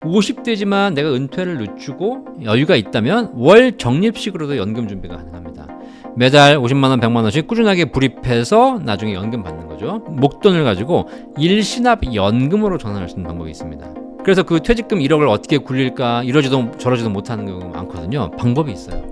50대지만 내가 은퇴를 늦추고 여유가 있다면 월 적립식으로도 연금 준비가 가능합니다. 매달 50만 원, 100만 원씩 꾸준하게 불입해서 나중에 연금 받는 거죠. 목돈을 가지고 일시납 연금으로 전환할 수 있는 방법이 있습니다. 그래서 그 퇴직금 1억을 어떻게 굴릴까 이러지도 저러지도 못하는 경우가 많거든요. 방법이 있어요.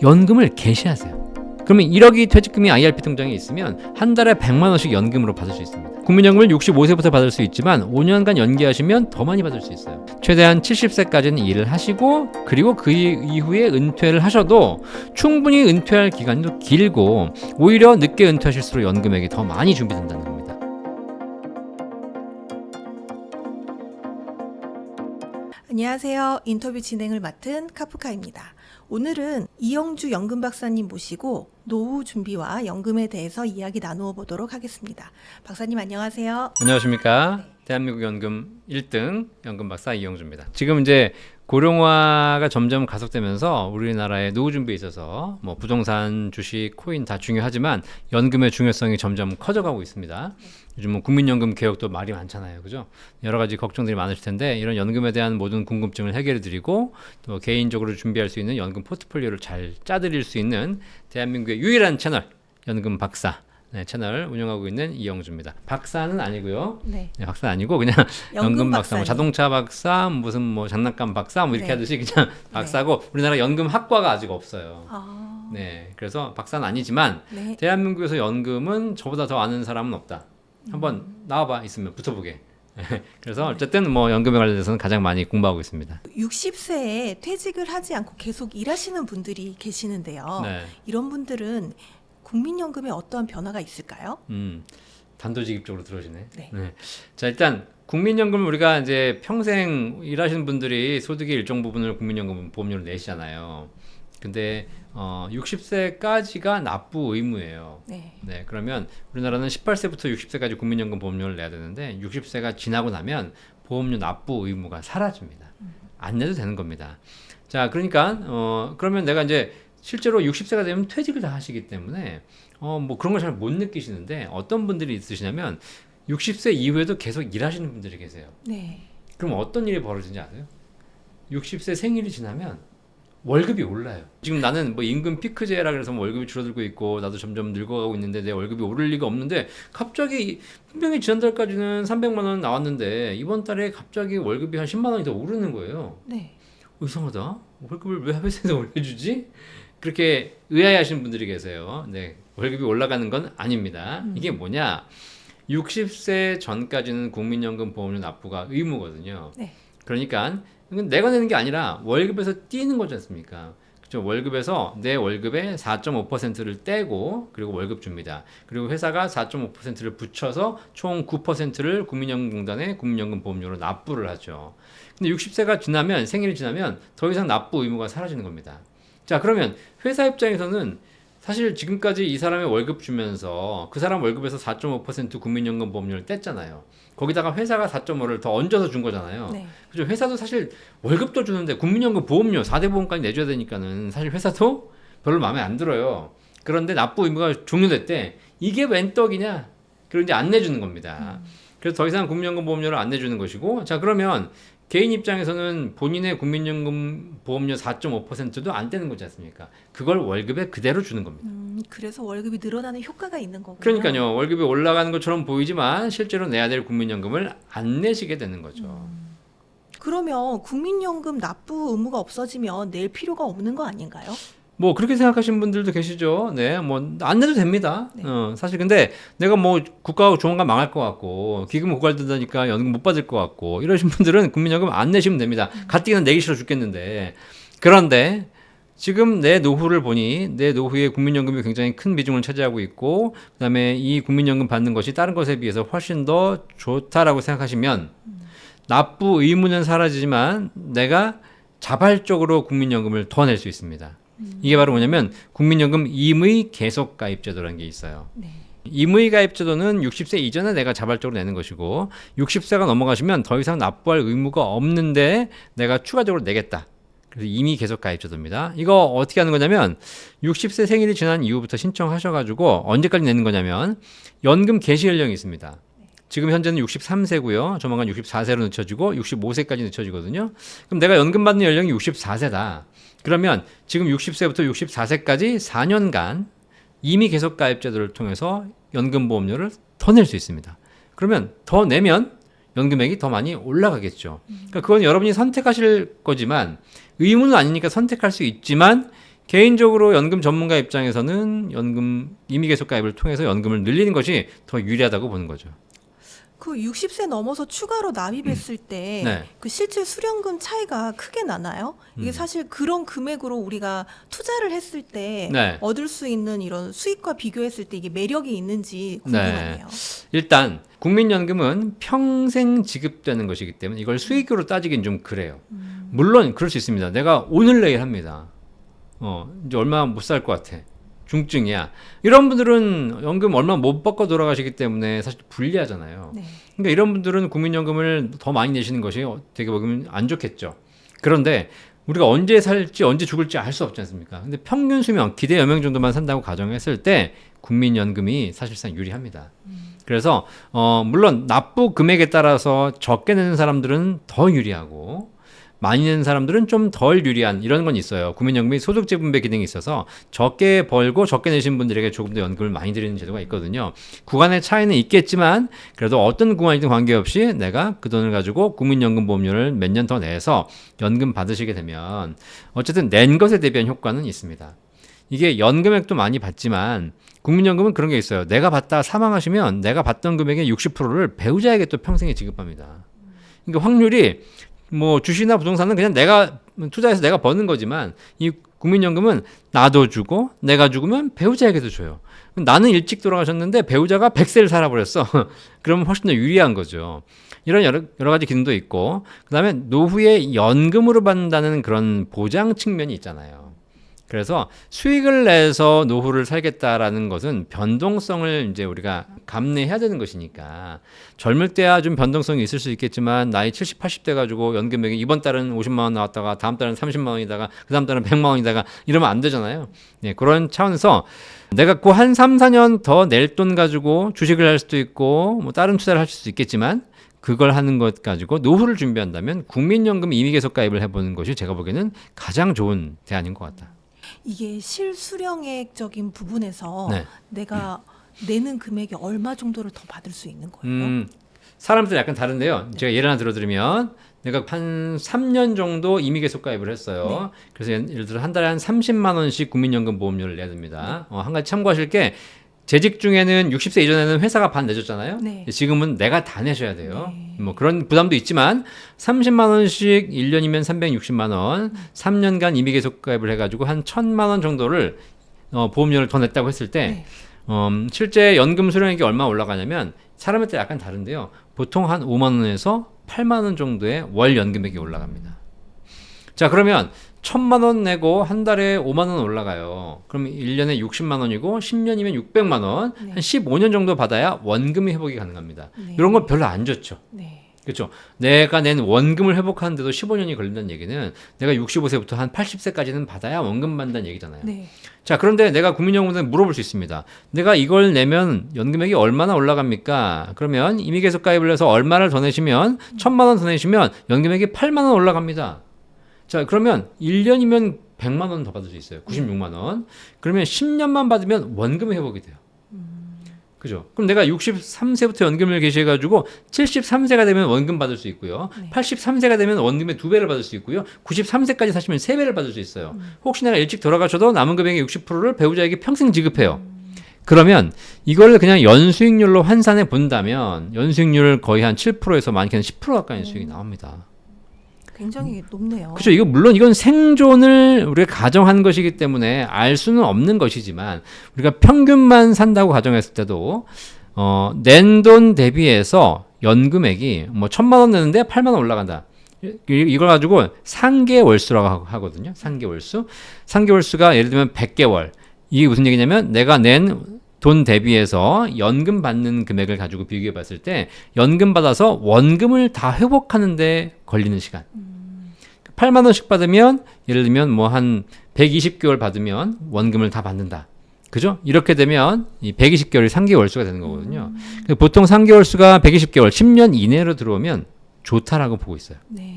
연금을 개시하세요. 그러면 1억이 퇴직금이 IRP 통장에 있으면 한 달에 100만 원씩 연금으로 받을 수 있습니다. 국민연금을 65세부터 받을 수 있지만 5년간 연기하시면 더 많이 받을 수 있어요. 최대한 70세까지는 일을 하시고 그리고 그 이후에 은퇴를 하셔도 충분히 은퇴할 기간도 길고 오히려 늦게 은퇴하실수록 연금액이 더 많이 준비된다는 겁니다. 안녕하세요. 인터뷰 진행을 맡은 카프카입니다. 오늘은 이영주 연금 박사님 모시고 노후 준비와 연금에 대해서 이야기 나누어 보도록 하겠습니다. 박사님 안녕하세요. 안녕하십니까. 대한민국 연금 1등 연금 박사 이영주입니다. 지금 이제 고령화가 점점 가속되면서 우리나라의 노후 준비에 있어서 뭐 부동산, 주식, 코인 다 중요하지만 연금의 중요성이 점점 커져가고 있습니다. 요즘 뭐 국민연금 개혁도 말이 많잖아요, 그죠? 여러 가지 걱정들이 많으실 텐데 이런 연금에 대한 모든 궁금증을 해결해드리고 또 개인적으로 준비할 수 있는 연금 포트폴리오를 잘 짜드릴 수 있는 대한민국의 유일한 채널 연금 박사. 네, 채널 운영하고 있는 이영주입니다. 박사는 아니고요. 네. 네, 박사 아니고 그냥 연금 박사, 뭐 자동차 박사, 무슨 뭐 장난감 박사 뭐 이렇게 네. 하듯이 그냥 박사고 우리나라 연금 학과가 아직 없어요. 아, 네, 그래서 박사는 아니지만 네. 대한민국에서 연금은 저보다 더 아는 사람은 없다. 한번 나와봐 있으면 붙어보게. 그래서 어쨌든 뭐 연금에 관련해서는 가장 많이 공부하고 있습니다. 60세에 퇴직을 하지 않고 계속 일하시는 분들이 계시는데요. 네. 이런 분들은 국민연금에 어떠한 변화가 있을까요? 단도직입적으로 들어오시네. 네. 네. 자, 일단 국민연금 우리가 이제 평생 일하시는 분들이 소득의 일정 부분을 국민연금 보험료로 내시잖아요. 근데 60세까지가 납부 의무예요. 네. 네, 그러면 우리나라는 18세부터 60세까지 국민연금 보험료를 내야 되는데 60세가 지나고 나면 보험료 납부 의무가 사라집니다. 안 내도 되는 겁니다. 자, 그러니까 그러면 내가 이제 실제로 60세가 되면 퇴직을 다 하시기 때문에 뭐 그런 걸 잘 못 느끼시는데 어떤 분들이 있으시냐면 60세 이후에도 계속 일하시는 분들이 계세요. 네. 그럼 어떤 일이 벌어지는지 아세요? 60세 생일이 지나면 월급이 올라요. 지금 나는 뭐 임금 피크제라 그래서 뭐 월급이 줄어들고 있고 나도 점점 늙어가고 있는데 내 월급이 오를 리가 없는데 갑자기 분명히 지난달까지는 300만 원 나왔는데 이번 달에 갑자기 월급이 한 10만 원이 더 오르는 거예요. 네. 이상하다. 월급을 왜 회사에서 올려주지? 그렇게 의아해하시는 분들이 계세요. 네, 월급이 올라가는 건 아닙니다. 이게 뭐냐? 60세 전까지는 국민연금 보험료 납부가 의무거든요. 네. 그러니까 이건 내가 내는 게 아니라 월급에서 떼는 거지 않습니까? 그렇죠? 월급에서 내 월급의 4.5%를 떼고 그리고 월급 줍니다. 그리고 회사가 4.5%를 붙여서 총 9%를 국민연금공단에 국민연금 보험료로 납부를 하죠. 근데 60세가 지나면 생일이 지나면 더 이상 납부 의무가 사라지는 겁니다. 자, 그러면 회사 입장에서는 사실 지금까지 이 사람의 월급 주면서 그 사람 월급에서 4.5% 국민연금 보험료를 뗐잖아요. 거기다가 회사가 4.5를 더 얹어서 준 거잖아요. 네. 그죠? 회사도 사실 월급도 주는데 국민연금 보험료 4대 보험까지 내줘야 되니까는 사실 회사도 별로 마음에 안 들어요. 그런데 납부 의무가 종료됐대. 이게 웬 떡이냐? 그리고 이제 안 내주는 겁니다. 그래서 더 이상 국민연금 보험료를 안 내주는 것이고, 자, 그러면 개인 입장에서는 본인의 국민연금 보험료 4.5%도 안 떼는 거지 않습니까? 그걸 월급에 그대로 주는 겁니다. 그래서 월급이 늘어나는 효과가 있는 거군요. 그러니까요. 월급이 올라가는 것처럼 보이지만 실제로 내야 될 국민연금을 안 내시게 되는 거죠. 그러면 국민연금 납부 의무가 없어지면 낼 필요가 없는 거 아닌가요? 뭐 그렇게 생각하시는 분들도 계시죠. 네, 뭐 안 내도 됩니다. 네. 사실 근데 내가 뭐 국가 조만간 망할 것 같고 기금 고갈된다니까 연금 못 받을 것 같고 이러신 분들은 국민연금 안 내시면 됩니다. 가뜩이나 내기 싫어 죽겠는데. 그런데 지금 내 노후를 보니 내 노후에 국민연금이 굉장히 큰 비중을 차지하고 있고 그다음에 이 국민연금 받는 것이 다른 것에 비해서 훨씬 더 좋다라고 생각하시면 납부 의무는 사라지지만 내가 자발적으로 국민연금을 더 낼 수 있습니다. 이게 바로 뭐냐면 국민연금 임의 계속가입제도라는 게 있어요. 네. 임의 가입제도는 60세 이전에 내가 자발적으로 내는 것이고 60세가 넘어가시면 더 이상 납부할 의무가 없는데 내가 추가적으로 내겠다. 그래서 임의 계속가입제도입니다. 이거 어떻게 하는 거냐면 60세 생일이 지난 이후부터 신청하셔가지고 언제까지 내는 거냐면 연금 개시 연령이 있습니다. 지금 현재는 63세고요. 조만간 64세로 늦춰지고 65세까지 늦춰지거든요. 그럼 내가 연금 받는 연령이 64세다. 그러면 지금 60세부터 64세까지 4년간 임의 계속 가입 제도를 통해서 연금보험료를 더 낼 수 있습니다. 그러면 더 내면 연금액이 더 많이 올라가겠죠. 그러니까 그건 여러분이 선택하실 거지만 의무는 아니니까 선택할 수 있지만 개인적으로 연금 전문가 입장에서는 연금 임의 계속 가입을 통해서 연금을 늘리는 것이 더 유리하다고 보는 거죠. 그 60세 넘어서 추가로 납입했을 때 네. 그 실제 수령금 차이가 크게 나나요? 이게 사실 그런 금액으로 우리가 투자를 했을 때 네. 얻을 수 있는 이런 수익과 비교했을 때 이게 매력이 있는지 궁금하네요. 일단 국민연금은 평생 지급되는 것이기 때문에 이걸 수익으로 따지긴 좀 그래요. 물론 그럴 수 있습니다. 내가 오늘 내일 합니다. 이제 얼마 못 살 것 같아. 중증이야. 이런 분들은 연금 얼마 못 받고 돌아가시기 때문에 사실 불리하잖아요. 네. 그러니까 이런 분들은 국민연금을 더 많이 내시는 것이 되게 보면 안 좋겠죠. 그런데 우리가 언제 살지 언제 죽을지 알 수 없지 않습니까? 근데 평균 수명 기대 여명 정도만 산다고 가정했을 때 국민연금이 사실상 유리합니다. 그래서 물론 납부 금액에 따라서 적게 내는 사람들은 더 유리하고 많이 내는 사람들은 좀 덜 유리한 이런 건 있어요. 국민연금이 소득재분배 기능이 있어서 적게 벌고 적게 내신 분들에게 조금 더 연금을 많이 드리는 제도가 있거든요. 구간의 차이는 있겠지만 그래도 어떤 구간이든 관계없이 내가 그 돈을 가지고 국민연금 보험료를 몇 년 더 내서 연금 받으시게 되면 어쨌든 낸 것에 대비한 효과는 있습니다. 이게 연금액도 많이 받지만 국민연금은 그런 게 있어요. 내가 받다 사망하시면 내가 받던 금액의 60%를 배우자에게 또 평생에 지급합니다. 그러니까 확률이 뭐 주식이나 부동산은 그냥 내가 투자해서 내가 버는 거지만 이 국민연금은 나도 주고 내가 죽으면 배우자에게도 줘요. 나는 일찍 돌아가셨는데 배우자가 100세를 살아버렸어. 그러면 훨씬 더 유리한 거죠. 이런 여러 가지 기능도 있고 그다음에 노후에 연금으로 받는다는 그런 보장 측면이 있잖아요. 그래서 수익을 내서 노후를 살겠다라는 것은 변동성을 이제 우리가 감내해야 되는 것이니까 젊을 때야 좀 변동성이 있을 수 있겠지만 나이 70, 80대 가지고 연금액이 이번 달은 50만 원 나왔다가 다음 달은 30만 원이다가 그 다음 달은 100만 원이다가 이러면 안 되잖아요. 네, 그런 차원에서 내가 그 한 3, 4년 더 낼 돈 가지고 주식을 할 수도 있고 뭐 다른 투자를 할 수도 있겠지만 그걸 하는 것 가지고 노후를 준비한다면 국민연금 임의계속 가입을 해보는 것이 제가 보기에는 가장 좋은 대안인 것 같다. 이게 실수령액적인 부분에서 네. 내가 내는 금액이 얼마 정도를 더 받을 수 있는 거예요? 사람들은 약간 다른데요. 제가 예를 하나 들어드리면 내가 한 3년 정도 임의계속 가입을 했어요. 그래서 예를 들어 한 달에 한 30만 원씩 국민연금 보험료를 내야 됩니다. 한 가지 참고하실 게 재직 중에는 60세 이전에는 회사가 반 내줬잖아요. 네. 지금은 내가 다 내셔야 돼요. 네. 뭐 그런 부담도 있지만 30만 원씩 1년이면 360만 원, 3년간 임의계속 가입을 해가지고 한 1,000만 원 정도를 보험료를 더 냈다고 했을 때 실제 연금 수령액이 얼마 올라가냐면 사람에 따라 약간 다른데요. 보통 한 5만 원에서 8만 원 정도의 월 연금액이 올라갑니다. 자, 그러면 1,000만 원 내고 한 달에 5만 원 올라가요. 그럼 1년에 60만 원이고 10년이면 600만 원, 네. 한 15년 정도 받아야 원금이 회복이 가능합니다. 네. 이런 건 별로 안 좋죠. 네. 그렇죠. 내가 낸 원금을 회복하는데도 15년이 걸린다는 얘기는 내가 65세부터 한 80세까지는 받아야 원금 받는다는 얘기잖아요. 네. 자, 그런데 내가 국민연금에 물어볼 수 있습니다. 내가 이걸 내면 연금액이 얼마나 올라갑니까? 그러면 임의계속 가입을 해서 얼마를 더 내시면 1,000만 원 더 내시면 연금액이 8만 원 올라갑니다. 자, 그러면 1년이면 100만 원 더 받을 수 있어요. 96만 원. 그러면 10년만 받으면 원금이 회복이 돼요. 그죠? 그럼 내가 63세부터 연금을 개시해가지고 73세가 되면 원금 받을 수 있고요. 네. 83세가 되면 원금의 2배를 받을 수 있고요. 93세까지 사시면 3배를 받을 수 있어요. 혹시 내가 일찍 돌아가셔도 남은 금액의 60%를 배우자에게 평생 지급해요. 그러면 이걸 그냥 연수익률로 환산해 본다면 연수익률 거의 한 7%에서 많게는 10% 가까이 수익이 나옵니다. 굉장히 높네요. 그렇죠. 이거 물론 이건 생존을 우리가 가정한 것이기 때문에 알 수는 없는 것이지만 우리가 평균만 산다고 가정했을 때도 낸 돈 대비해서 연금액이 뭐 1,000만 원 내는데 8만 원 올라간다. 이걸 가지고 상계월수라고 하거든요. 상계월수. 상계월수가 예를 들면 100개월. 이게 무슨 얘기냐면 내가 낸 돈 대비해서 연금 받는 금액을 가지고 비교해 봤을 때 연금 받아서 원금을 다 회복하는데 걸리는 시간. 8만 원씩 받으면 예를 들면 뭐 한 120개월 받으면 원금을 다 받는다. 그죠? 이렇게 되면 이 120개월이 3개월수가 되는 거거든요. 보통 3개월수가 120개월, 10년 이내로 들어오면 좋다라고 보고 있어요. 네.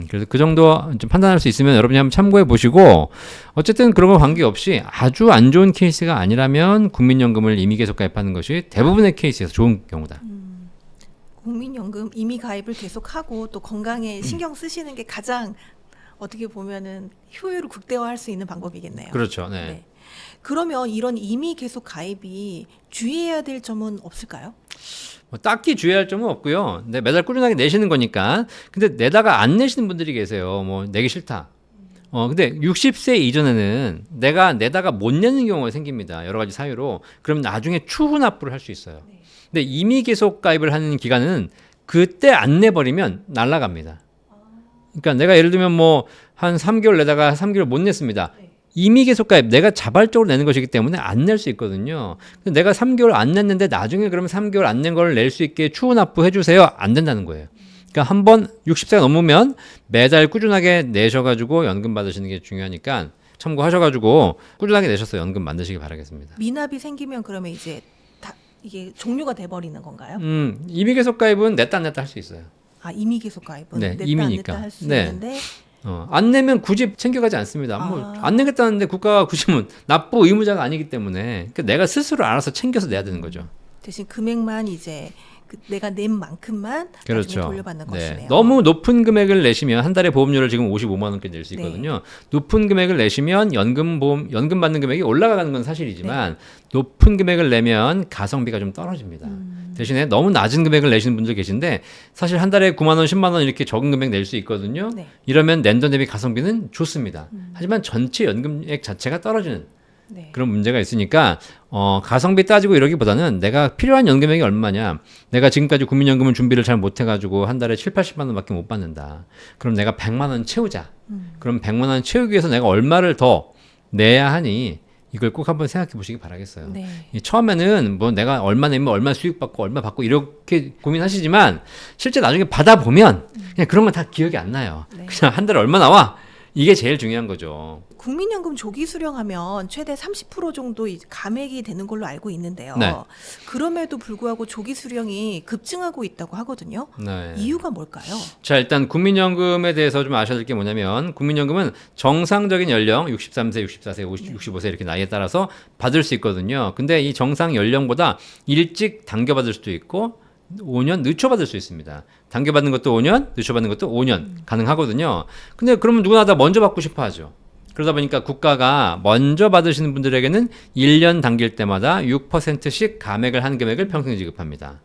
그래서 그 정도 좀 판단할 수 있으면 여러분이 한번 참고해 보시고, 어쨌든 그런 거 관계없이 아주 안 좋은 케이스가 아니라면 국민연금을 임의 계속 가입하는 것이 대부분의 케이스에서 좋은 경우다. 국민연금 임의 가입을 계속하고 또 건강에 신경 쓰시는 게 가장 어떻게 보면은 효율을 극대화할 수 있는 방법이겠네요. 그렇죠. 네. 네. 그러면 이런 임의 계속 가입이 주의해야 될 점은 없을까요? 뭐 딱히 주의할 점은 없고요. 근데 매달 꾸준하게 내시는 거니까. 근데 내다가 안 내시는 분들이 계세요. 뭐 내기 싫다. 근데 60세 이전에는 내가 내다가 못 내는 경우가 생깁니다. 여러 가지 사유로. 그럼 나중에 추후 납부를 할 수 있어요. 근데 임의 계속 가입을 하는 기간은 그때 안 내버리면 날아갑니다. 그러니까 내가 예를 들면 뭐 한 3개월 내다가 3개월 못 냈습니다. 임의 계속 가입 내가 자발적으로 내는 것이기 때문에 안 낼 수 있거든요. 근데 내가 3개월 안 냈는데 나중에 그러면 3개월 안 낸 걸 낼 수 있게 추후 납부해 주세요. 안 된다는 거예요. 그러니까 한번 60세가 넘으면 매달 꾸준하게 내셔가지고 연금 받으시는 게 중요하니까 참고하셔가지고 꾸준하게 내셔서 연금 만드시기 바라겠습니다. 미납이 생기면 그러면 이제 다 이게 종료가 돼버리는 건가요? 임의 계속 가입은 냈다 안 냈다 할 수 있어요. 아, 임의 계속 가입은 네, 냈다 임의니까. 안 냈다 할 수 네. 있는데 안 내면 굳이 챙겨가지 않습니다. 뭐 안 내겠다는데 국가가 굳이 뭐 납부 의무자가 아니기 때문에 그러니까 내가 스스로 알아서 챙겨서 내야 되는 거죠. 대신 금액만 이제 내가 낸 만큼만 그렇죠. 나중에 돌려받는 것이네요. 너무 높은 금액을 내시면 한 달에 보험료를 지금 55만 원까지 낼 수 있거든요. 높은 금액을 내시면 연금 받는 금액이 올라가는 건 사실이지만 높은 금액을 내면 가성비가 좀 떨어집니다. 대신에 너무 낮은 금액을 내시는 분들 계신데 사실 한 달에 9만 원, 10만 원 이렇게 적은 금액 낼 수 있거든요. 이러면 낸돈 대비 가성비는 좋습니다. 하지만 전체 연금액 자체가 떨어지는 그런 문제가 있으니까 가성비 따지고 이러기보다는 내가 필요한 연금액이 얼마냐. 내가 지금까지 국민연금을 준비를 잘 못해가지고 한 달에 7, 80만 원밖에 못 받는다. 그럼 내가 100만 원 채우자. 그럼 100만 원 채우기 위해서 내가 얼마를 더 내야 하니 이걸 꼭 한번 생각해 보시기 바라겠어요. 네. 처음에는 뭐 내가 얼마 내면 얼마 수익 받고 얼마 받고 이렇게 고민하시지만 실제 나중에 받아보면 그냥 그런 건 다 기억이 안 나요. 그냥 한 달에 얼마 나와? 이게 제일 중요한 거죠. 국민연금 조기 수령하면 최대 30% 정도 감액이 되는 걸로 알고 있는데요. 네. 그럼에도 불구하고 조기 수령이 급증하고 있다고 하거든요. 네. 이유가 뭘까요? 자, 일단 국민연금에 대해서 좀 아셔야 될 게 뭐냐면 국민연금은 정상적인 연령 63세, 64세, 65세 이렇게 나이에 따라서 받을 수 있거든요. 근데 이 정상 연령보다 일찍 당겨받을 수도 있고 5년 늦춰받을 수 있습니다. 당겨받는 것도 5년, 늦춰받는 것도 5년 가능하거든요. 근데 그러면 누구나 다 먼저 받고 싶어 하죠. 그러다 보니까 국가가 먼저 받으시는 분들에게는 1년 당길 때마다 6%씩 감액을 한 금액을 평생 지급합니다.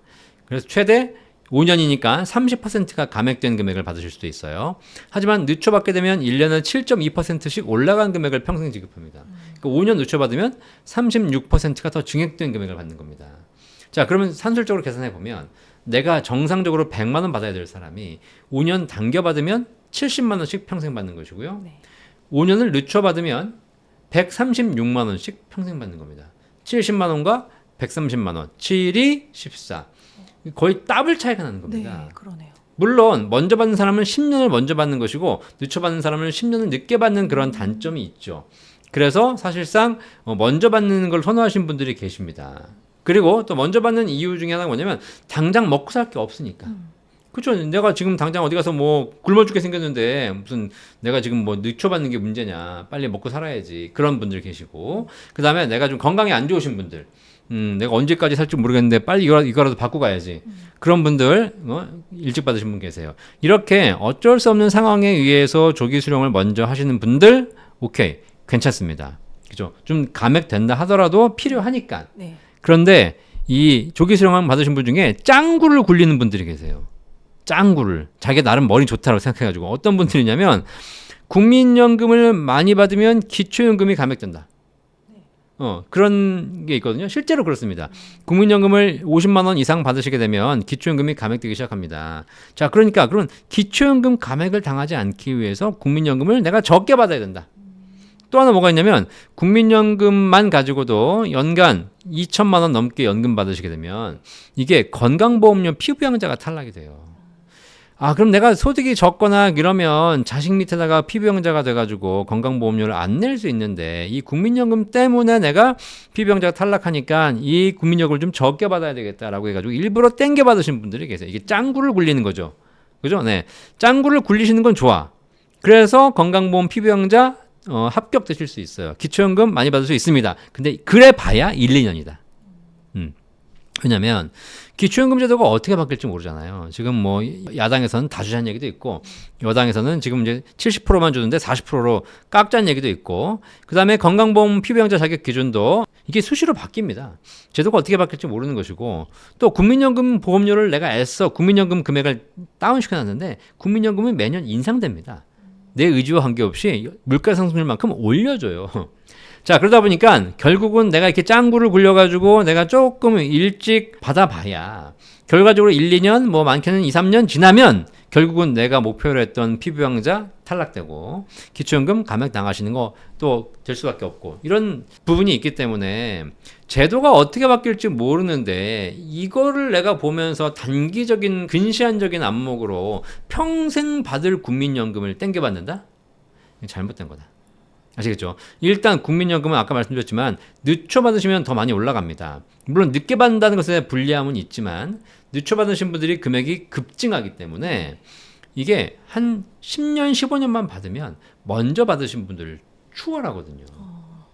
그래서 최대 5년이니까 30%가 감액된 금액을 받으실 수도 있어요. 하지만 늦춰받게 되면 1년은 7.2%씩 올라간 금액을 평생 지급합니다. 그러니까 5년 늦춰받으면 36%가 더 증액된 금액을 받는 겁니다. 자, 그러면 산술적으로 계산해 보면 내가 정상적으로 100만 원 받아야 될 사람이 5년 당겨받으면 70만 원씩 평생 받는 것이고요. 5년을 늦춰받으면 136만 원씩 평생 받는 겁니다. 70만 원과 130만 원, 7이 14. 거의 더블 차이가 나는 겁니다. 네, 그러네요. 물론 먼저 받는 사람은 10년을 먼저 받는 것이고 늦춰 받는 사람은 10년을 늦게 받는 그런 단점이 있죠. 그래서 사실상 먼저 받는 걸 선호하시는 분들이 계십니다. 그리고 또 먼저 받는 이유 중에 하나가 뭐냐면 당장 먹고 살 게 없으니까. 그렇죠. 내가 지금 당장 어디 가서 뭐 굶어 죽게 생겼는데 무슨 내가 지금 뭐 늦춰 받는 게 문제냐. 빨리 먹고 살아야지. 그런 분들 계시고. 그다음에 내가 좀 건강이 안 좋으신 분들. 내가 언제까지 살지 모르겠는데 빨리 이거라도 받고 가야지. 그런 분들 일찍 받으신 분 계세요. 이렇게 어쩔 수 없는 상황에 의해서 조기 수령을 먼저 하시는 분들 오케이. 괜찮습니다. 그죠? 좀 감액된다 하더라도 필요하니까. 네. 그런데 이 조기 수령을 받으신 분 중에 짱구를 굴리는 분들이 계세요. 짱구를. 자기가 나름 머리 좋다고 생각해가지고 어떤 분들이냐면 국민연금을 많이 받으면 기초연금이 감액된다. 그런 게 있거든요. 실제로 그렇습니다. 국민연금을 50만 원 이상 받으시게 되면 기초연금이 감액되기 시작합니다. 자, 그러니까 그런 기초연금 감액을 당하지 않기 위해서 국민연금을 내가 적게 받아야 된다. 또 하나 뭐가 있냐면 국민연금만 가지고도 연간 2천만 원 넘게 연금 받으시게 되면 이게 건강보험료 피부양자가 탈락이 돼요. 그럼 내가 소득이 적거나 이러면 자식 밑에다가 피부영자가 돼가지고 건강보험료를 안 낼 수 있는데 이 국민연금 때문에 내가 피부영자가 탈락하니까 이 국민연금을 좀 적게 받아야 되겠다라고 해가지고 일부러 땡겨 받으신 분들이 계세요. 이게 짱구를 굴리는 거죠. 그죠? 네. 짱구를 굴리시는 건 좋아. 그래서 건강보험 피부영자 합격되실 수 있어요. 기초연금 많이 받을 수 있습니다. 근데 그래 봐야 1, 2년이다. 왜냐면 기초연금 제도가 어떻게 바뀔지 모르잖아요. 지금 뭐 야당에서는 다 주자는 얘기도 있고 여당에서는 지금 이제 70%만 주는데 40%로 깎자는 얘기도 있고 그다음에 건강보험 피부영자 자격 기준도 이게 수시로 바뀝니다. 제도가 어떻게 바뀔지 모르는 것이고 또 국민연금 보험료를 내가 애써 국민연금 금액을 다운시켜놨는데 국민연금은 매년 인상됩니다. 내 의지와 관계없이 물가 상승률만큼 올려줘요. 자, 그러다 보니까 결국은 내가 이렇게 짱구를 굴려가지고 내가 조금 일찍 받아봐야 결과적으로 1, 2년 뭐 많게는 2, 3년 지나면 결국은 내가 목표로 했던 피부영자 탈락되고 기초연금 감액 당하시는 거 또 될 수밖에 없고 이런 부분이 있기 때문에 제도가 어떻게 바뀔지 모르는데 이거를 내가 보면서 단기적인 근시안적인 안목으로 평생 받을 국민연금을 땡겨받는다? 잘못된 거다. 아시겠죠? 일단 국민연금은 아까 말씀드렸지만 늦춰 받으시면 더 많이 올라갑니다. 물론 늦게 받는다는 것에 불리함은 있지만 늦춰 받으신 분들이 금액이 급증하기 때문에 이게 한 10년, 15년만 받으면 먼저 받으신 분들을 추월하거든요.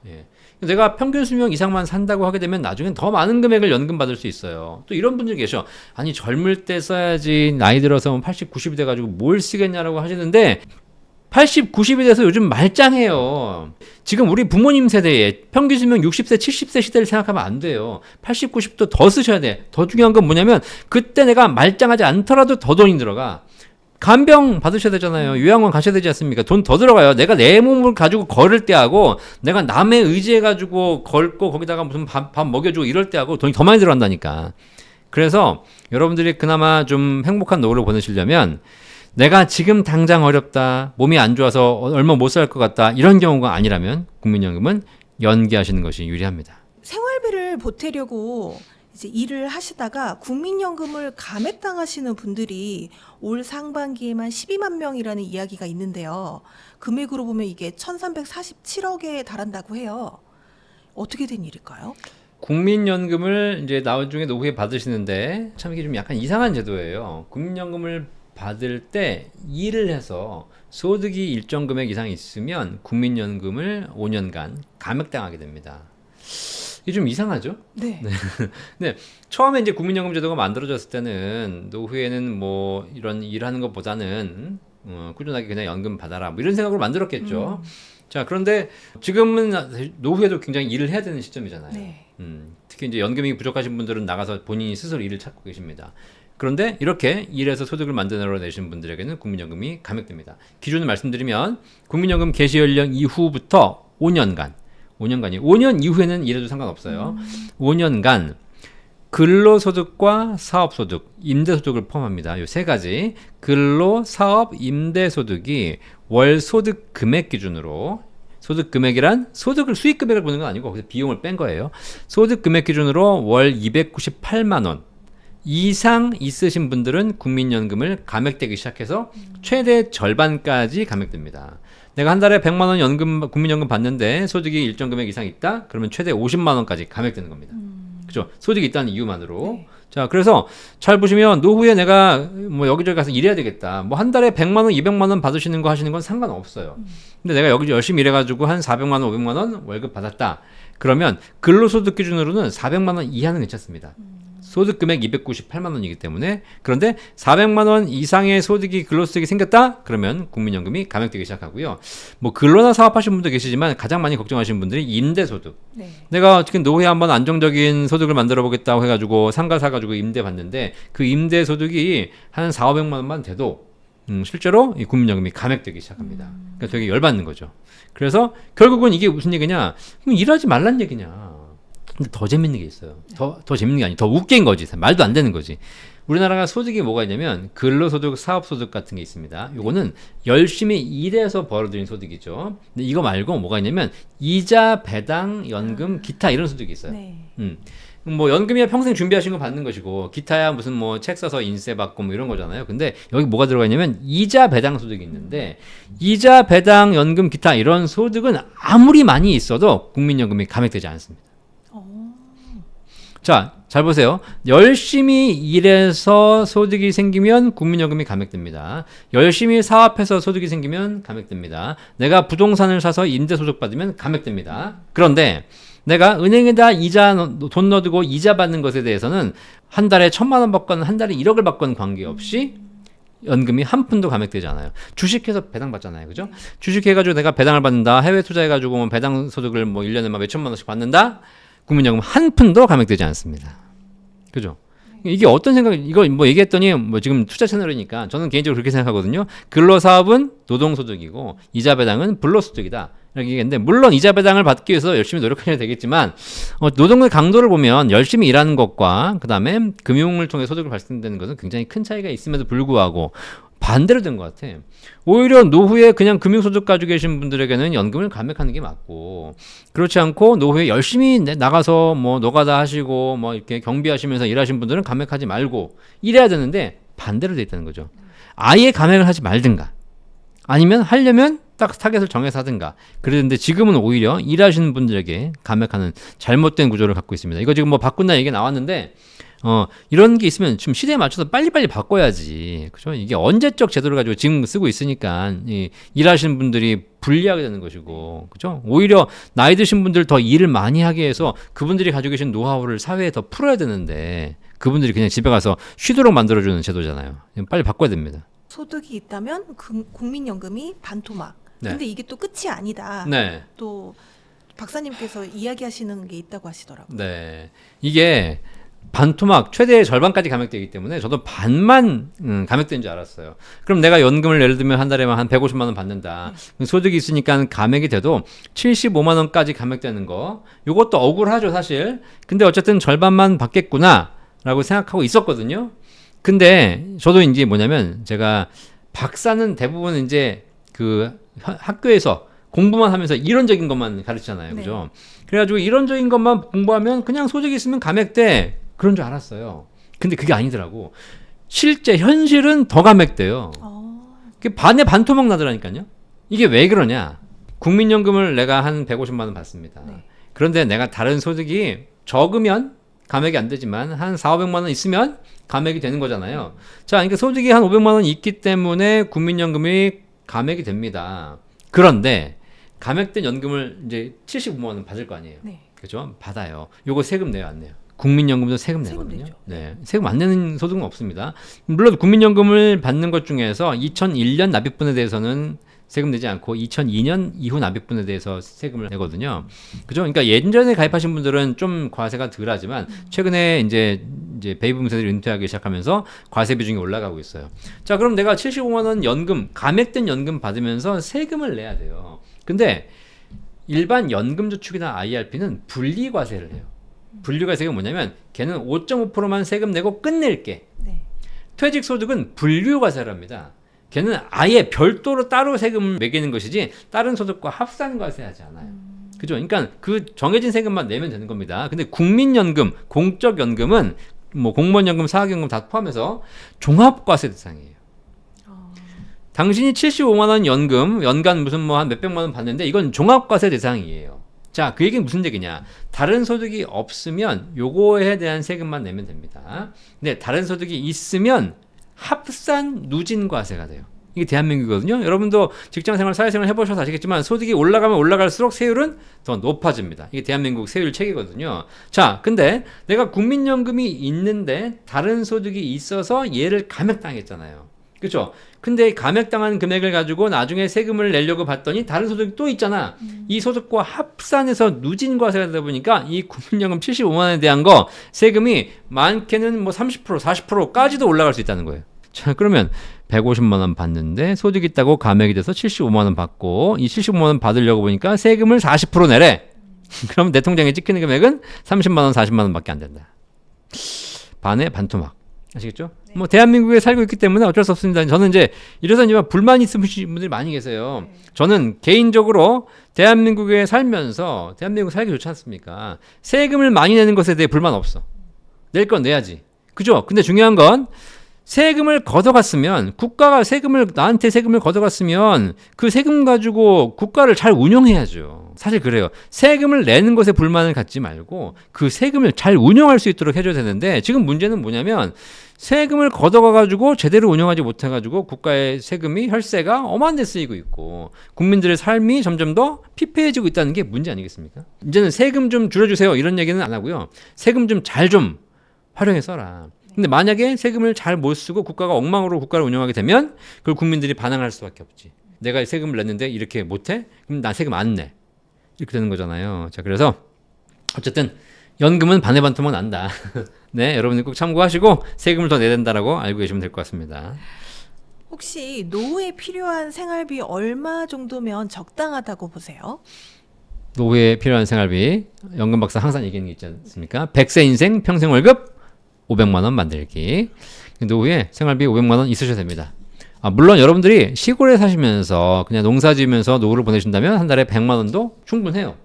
예. 내가 평균 수명 이상만 산다고 하게 되면 나중엔 더 많은 금액을 연금 받을 수 있어요. 또 이런 분들이 계셔. 아니 젊을 때 써야지 나이 들어서 80, 90이 돼가지고 뭘 쓰겠냐라고 하시는데 80, 90이 돼서 요즘 말짱해요. 지금 우리 부모님 세대에 평균 수명 60세, 70세 시대를 생각하면 안 돼요. 80, 90도 더 쓰셔야 돼. 더 중요한 건 뭐냐면 그때 내가 말짱하지 않더라도 더 돈이 들어가. 간병 받으셔야 되잖아요. 요양원 가셔야 되지 않습니까? 돈 더 들어가요. 내가 내 몸을 가지고 걸을 때하고 내가 남의 의지해가지고 걸고 거기다가 무슨 밥 먹여주고 이럴 때하고 돈이 더 많이 들어간다니까. 그래서 여러분들이 그나마 좀 행복한 노후를 보내시려면 내가 지금 당장 어렵다, 몸이 안 좋아서 얼마 못 살 것 같다 이런 경우가 아니라면 국민연금은 연기하시는 것이 유리합니다. 생활비를 보태려고 이제 일을 하시다가 국민연금을 감액당하시는 분들이 올 상반기에만 12만 명이라는 이야기가 있는데요. 금액으로 보면 이게 1,347억에 달한다고 해요. 어떻게 된 일일까요? 국민연금을 이제 나중에 노후에 받으시는데 참 이게 좀 약간 이상한 제도예요. 국민연금을 받을 때 일을 해서 소득이 일정 금액 이상 있으면 국민연금을 5년간 감액당하게 됩니다. 이게 좀 이상하죠? 네. 네. 처음에 이제 국민연금 제도가 만들어졌을 때는 노후에는 뭐 이런 일하는 것보다는 꾸준하게 그냥 연금 받아라 뭐 이런 생각으로 만들었겠죠. 자, 그런데 지금은 노후에도 굉장히 일을 해야 되는 시점이잖아요. 네. 특히 이제 연금이 부족하신 분들은 나가서 본인이 스스로 일을 찾고 계십니다. 그런데 이렇게 일해서 소득을 만들어내신 분들에게는 국민연금이 감액됩니다. 기준을 말씀드리면 국민연금 개시 연령 이후부터 5년간이요. 5년 이후에는 일해도 상관없어요. 5년간 근로소득과 사업소득, 임대소득을 포함합니다. 이 세 가지 근로, 사업, 임대소득이 월소득 금액 기준으로 소득 금액이란 소득을 수익 금액을 보는 건 아니고 거기서 비용을 뺀 거예요. 소득 금액 기준으로 월 298만 원 이상 있으신 분들은 국민연금을 감액되기 시작해서 최대 절반까지 감액됩니다. 내가 한 달에 100만 원 연금 국민연금 받는데 소득이 일정 금액 이상 있다? 그러면 최대 50만 원까지 감액되는 겁니다. 그죠? 소득이 있다는 이유만으로. 네. 자, 그래서 잘 보시면 노후에 내가 뭐 여기저기 가서 일해야 되겠다. 뭐 한 달에 100만 원, 200만 원 받으시는 거 하시는 건 상관없어요. 근데 내가 여기 열심히 일해가지고 한 400만 원, 500만 원 월급 받았다. 그러면 근로소득 기준으로는 400만 원 이하는 괜찮습니다. 소득 금액 298만 원이기 때문에. 그런데 400만 원 이상의 소득이 근로소득이 생겼다? 그러면 국민연금이 감액되기 시작하고요. 뭐 근로나 사업하시는 분도 계시지만 가장 많이 걱정하시는 분들이 임대소득. 네. 내가 지금 노후에 한번 안정적인 소득을 만들어 보겠다고 해가지고 상가 사가지고 임대 받는데 그 임대 소득이 한 400~500만 원만 돼도 실제로 이 국민연금이 감액되기 시작합니다. 그러니까 되게 열받는 거죠. 그래서 결국은 이게 무슨 얘기냐? 그럼 일하지 말란 얘기냐? 근데 더 재밌는 게 있어요. 더 재밌는 게 아니고 더 웃긴 거지. 말도 안 되는 거지. 우리나라가 소득이 뭐가 있냐면 근로소득, 사업소득 같은 게 있습니다. 요거는 열심히 일해서 벌어들인 소득이죠. 근데 이거 말고 뭐가 있냐면 이자, 배당, 연금, 기타 이런 소득이 있어요. 네. 뭐 연금이야 평생 준비하신 거 받는 것이고 기타야 무슨 뭐 책 써서 인세 받고 뭐 이런 거잖아요. 근데 여기 뭐가 들어가 있냐면 이자 배당 소득이 있는데 이자 배당 연금 기타 이런 소득은 아무리 많이 있어도 국민연금이 감액되지 않습니다. 자, 잘 보세요. 열심히 일해서 소득이 생기면 국민연금이 감액됩니다. 열심히 사업해서 소득이 생기면 감액됩니다. 내가 부동산을 사서 임대소득 받으면 감액됩니다. 그런데 내가 은행에다 돈 넣어두고 이자 받는 것에 대해서는 한 달에 1,000만 원 받건 한 달에 1억을 받건 관계없이 연금이 한 푼도 감액되지 않아요. 주식해서 배당 받잖아요. 그죠? 주식해가지고 내가 배당을 받는다. 해외 투자해가지고 뭐 배당 소득을 뭐 1년에 막 몇천만 원씩 받는다. 국민연금 한 푼도 감액되지 않습니다. 그죠? 이게 어떤 생각, 이거 뭐 얘기했더니 뭐 지금 투자 채널이니까 저는 개인적으로 그렇게 생각하거든요. 근로사업은 노동소득이고 이자 배당은 불로소득이다. 이렇게 얘기했는데, 물론 이자 배당을 받기 위해서 열심히 노력해야 되겠지만, 노동의 강도를 보면 열심히 일하는 것과 그 다음에 금융을 통해 소득을 발생되는 것은 굉장히 큰 차이가 있음에도 불구하고 반대로 된 것 같아. 오히려 노후에 그냥 금융소득 가지고 계신 분들에게는 연금을 감액하는 게 맞고, 그렇지 않고 노후에 열심히 나가서 뭐 노가다 하시고 뭐 이렇게 경비하시면서 일하신 분들은 감액하지 말고 이래야 되는데 반대로 돼 있다는 거죠. 아예 감액을 하지 말든가 아니면 하려면 딱 타겟을 정해서 하든가. 그랬는데 지금은 오히려 일하시는 분들에게 감액하는 잘못된 구조를 갖고 있습니다. 이거 지금 뭐 바꾼다 얘기 나왔는데 이런 게 있으면 지금 시대에 맞춰서 빨리빨리 바꿔야지. 그죠? 이게 언제적 제도를 가지고 지금 쓰고 있으니까 일하시는 분들이 불리하게 되는 것이고, 그죠? 오히려 나이 드신 분들 더 일을 많이 하게 해서 그분들이 가지고 계신 노하우를 사회에 더 풀어야 되는데 그분들이 그냥 집에 가서 쉬도록 만들어주는 제도잖아요. 빨리 바꿔야 됩니다. 소득이 있다면 국민연금이 반토막. 네. 근데 이게 또 끝이 아니다. 네. 또 박사님께서 이야기하시는 게 있다고 하시더라고요. 네. 이게 반토막 최대의 절반까지 감액되기 때문에 저도 반만 감액된 줄 알았어요. 그럼 내가 연금을 예를 들면 한 달에만 한 150만 원 받는다. 소득이 있으니까 감액이 돼도 75만 원까지 감액되는 거. 이것도 억울하죠, 사실. 근데 어쨌든 절반만 받겠구나라고 생각하고 있었거든요. 근데 저도 이제 뭐냐면 제가 박사는 대부분 이제 그 학교에서 공부만 하면서 이론적인 것만 가르치잖아요. 그죠? 그래가지고 이론적인 것만 공부하면 그냥 소득이 있으면 감액돼. 그런 줄 알았어요. 근데 그게 아니더라고. 실제 현실은 더 감액돼요. 그게 반에 반토막 나더라니까요. 이게 왜 그러냐? 국민연금을 내가 한 150만 원 받습니다. 그런데 내가 다른 소득이 적으면 감액이 안 되지만 한 4,500만 원 있으면 감액이 되는 거잖아요. 자, 그러니까 소득이 한 500만 원 있기 때문에 국민연금이 감액이 됩니다. 그런데 감액된 연금을 이제 75만 원 받을 거 아니에요. 그죠? 받아요. 요거 세금 내요, 안 내요? 국민연금도 세금 내거든요. 네, 세금 안 내는 소득은 없습니다. 물론 국민연금을 받는 것 중에서 2001년 납입분에 대해서는 세금 내지 않고 2002년 이후 납입분에 대해서 세금을 내거든요. 그죠? 그러니까 예전에 가입하신 분들은 좀 과세가 덜하지만 최근에 이제 베이비 세대들이 은퇴하기 시작하면서 과세 비중이 올라가고 있어요. 자, 그럼 내가 75만 원 연금, 감액된 연금 받으면서 세금을 내야 돼요. 근데 일반 연금저축이나 IRP는 분리과세를 해요. 분리과세가 뭐냐면 걔는 5.5%만 세금 내고 끝낼게. 퇴직소득은 분류과세랍니다. 걔는 아예 별도로 따로 세금을 매기는 것이지 다른 소득과 합산과세하지 않아요. 그죠? 그러니까 그 정해진 세금만 내면 되는 겁니다. 근데 국민연금, 공적연금은 뭐 공무원연금, 사학연금 다 포함해서 종합과세 대상이에요. 당신이 75만 원 연금, 연간 무슨 뭐 한 몇백만 원 받는데 이건 종합과세 대상이에요. 자, 그 얘기는 무슨 얘기냐? 다른 소득이 없으면 요거에 대한 세금만 내면 됩니다. 근데 다른 소득이 있으면 합산 누진과세가 돼요. 이게 대한민국이거든요. 여러분도 직장생활, 사회생활 해보셔서 아시겠지만 소득이 올라가면 올라갈수록 세율은 더 높아집니다. 이게 대한민국 세율 체계거든요. 자, 근데 내가 국민연금이 있는데 다른 소득이 있어서 얘를 감액당했잖아요. 그렇죠? 근데 감액당한 금액을 가지고 나중에 세금을 내려고 봤더니 다른 소득이 또 있잖아. 이 소득과 합산해서 누진과세가 되다 보니까 이 국민연금 75만 원에 대한 거 세금이 많게는 뭐 30%, 40%까지도 올라갈 수 있다는 거예요. 자, 그러면 150만 원 받는데 소득 있다고 감액이 돼서 75만 원 받고 이 75만 원 받으려고 보니까 세금을 40% 내래. 그러면 내 통장에 찍히는 금액은 30만 원, 40만 원밖에 안 된다. 반에 반토막. 아시겠죠? 뭐 대한민국에 살고 있기 때문에 어쩔 수 없습니다. 저는 이제 이래서 이제 불만이 있으신 분들이 많이 계세요. 저는 개인적으로 대한민국에 살면서 대한민국 살기 좋지 않습니까? 세금을 많이 내는 것에 대해 불만 없어. 낼 건 내야지. 그죠? 근데 중요한 건 세금을 걷어갔으면 국가가 나한테 세금을 걷어갔으면 그 세금 가지고 국가를 잘 운영해야죠. 사실 그래요. 세금을 내는 것에 불만을 갖지 말고 그 세금을 잘 운영할 수 있도록 해줘야 되는데 지금 문제는 뭐냐면 세금을 걷어가가지고 제대로 운영하지 못해가지고 국가의 세금이 혈세가 어마한데 쓰이고 있고 국민들의 삶이 점점 더 피폐해지고 있다는 게 문제 아니겠습니까? 이제는 세금 좀 줄여주세요 이런 얘기는 안 하고요. 세금 좀 잘 좀 활용해 써라. 근데 만약에 세금을 잘 못 쓰고 국가가 엉망으로 국가를 운영하게 되면 그걸 국민들이 반항할 수밖에 없지. 내가 세금을 냈는데 이렇게 못해? 그럼 나 세금 안 내. 이렇게 되는 거잖아요. 자, 그래서 어쨌든 연금은 반의 반토막 난다. 네, 여러분들 꼭 참고하시고 세금을 더 내야 된다라고 알고 계시면 될 것 같습니다. 혹시 노후에 필요한 생활비 얼마 정도면 적당하다고 보세요? 노후에 필요한 생활비, 연금 박사 항상 얘기하는 게 있지 않습니까? 100세 인생 평생 월급 500만 원 만들기. 노후에 생활비 500만 원 있으셔야 됩니다. 물론 여러분들이 시골에 사시면서 그냥 농사 지으면서 노후를 보내신다면 한 달에 100만 원도 충분해요.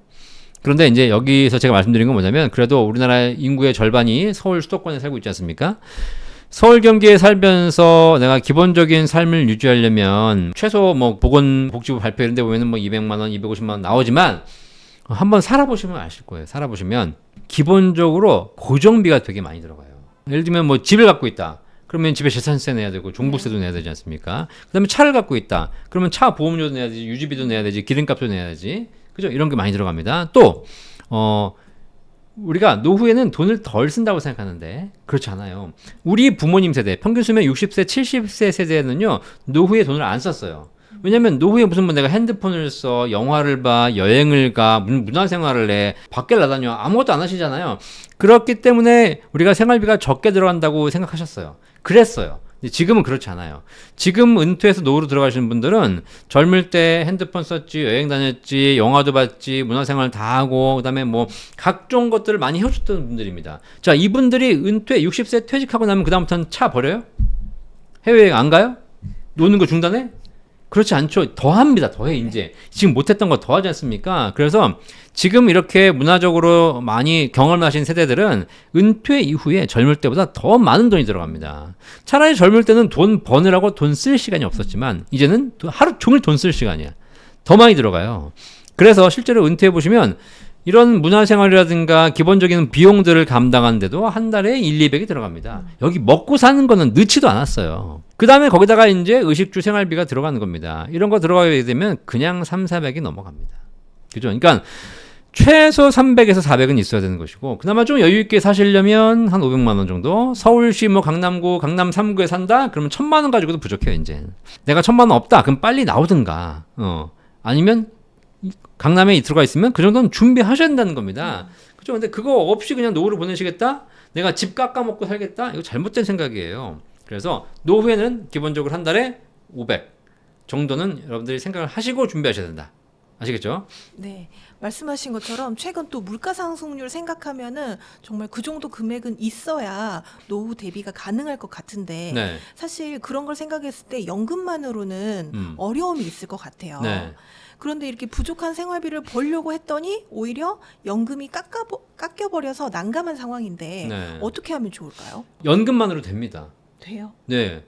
그런데 이제 여기서 제가 말씀드린 건 뭐냐면 그래도 우리나라 인구의 절반이 서울 수도권에 살고 있지 않습니까? 서울 경기에 살면서 내가 기본적인 삶을 유지하려면 최소 뭐 보건복지부 발표 이런 데 보면은 뭐 200만 원, 250만 원 나오지만 한번 살아보시면 아실 거예요. 살아보시면 기본적으로 고정비가 되게 많이 들어가요. 예를 들면 뭐 집을 갖고 있다. 그러면 집에 재산세 내야 되고 종부세도 내야 되지 않습니까? 그다음에 차를 갖고 있다. 그러면 차 보험료도 내야 되지, 유지비도 내야 되지, 기름값도 내야 되지. 그죠? 이런 게 많이 들어갑니다. 또 우리가 노후에는 돈을 덜 쓴다고 생각하는데 그렇지 않아요. 우리 부모님 세대, 평균 수명 60세, 70세 세대는요. 노후에 돈을 안 썼어요. 왜냐면 노후에 무슨 뭐 내가 핸드폰을 써, 영화를 봐, 여행을 가, 문화생활을 해, 밖에 나다녀 아무것도 안 하시잖아요. 그렇기 때문에 우리가 생활비가 적게 들어간다고 생각하셨어요. 그랬어요. 근데 지금은 그렇지 않아요. 지금 은퇴해서 노후로 들어가시는 분들은 젊을 때 핸드폰 썼지, 여행 다녔지, 영화도 봤지, 문화생활 다 하고, 그 다음에 뭐 각종 것들을 많이 해오셨던 분들입니다. 자, 이분들이 은퇴 60세 퇴직하고 나면 그다음부터는 차 버려요? 해외여행 안 가요? 노는 거 중단해? 그렇지 않죠. 더 합니다. 더해 이제. 지금 못했던 거 더 하지 않습니까? 그래서 지금 이렇게 문화적으로 많이 경험하신 세대들은 은퇴 이후에 젊을 때보다 더 많은 돈이 들어갑니다. 차라리 젊을 때는 돈 버느라고 돈 쓸 시간이 없었지만 이제는 하루 종일 돈 쓸 시간이야. 더 많이 들어가요. 그래서 실제로 은퇴해 보시면 이런 문화생활이라든가 기본적인 비용들을 감당하는데도 한 달에 1, 200이 들어갑니다. 여기 먹고 사는 거는 넣지도 않았어요. 그 다음에 거기다가 이제 의식주 생활비가 들어가는 겁니다. 이런 거 들어가게 되면 그냥 3, 400이 넘어갑니다. 그죠? 그러니까 최소 300에서 400은 있어야 되는 것이고 그나마 좀 여유 있게 사시려면 한 500만 원 정도. 서울시 뭐 강남구, 강남 3구에 산다? 그러면 1000만 원 가지고도 부족해요, 이제. 내가 1000만 원 없다? 그럼 빨리 나오든가. 아니면 강남에 들어가 있으면 그 정도는 준비하셔야 된다는 겁니다. 그죠? 근데 그거 없이 그냥 노후를 보내시겠다? 내가 집 깎아먹고 살겠다? 이거 잘못된 생각이에요. 그래서 노후에는 기본적으로 한 달에 500 정도는 여러분들이 생각을 하시고 준비하셔야 된다. 아시겠죠? 네, 말씀하신 것처럼 최근 또 물가 상승률 생각하면은 정말 그 정도 금액은 있어야 노후 대비가 가능할 것 같은데 네. 사실 그런 걸 생각했을 때 연금만으로는 어려움이 있을 것 같아요. 네. 그런데 이렇게 부족한 생활비를 벌려고 했더니 오히려 연금이 깎여버려서 난감한 상황인데 네. 어떻게 하면 좋을까요? 연금만으로 됩니다. 돼요? 네.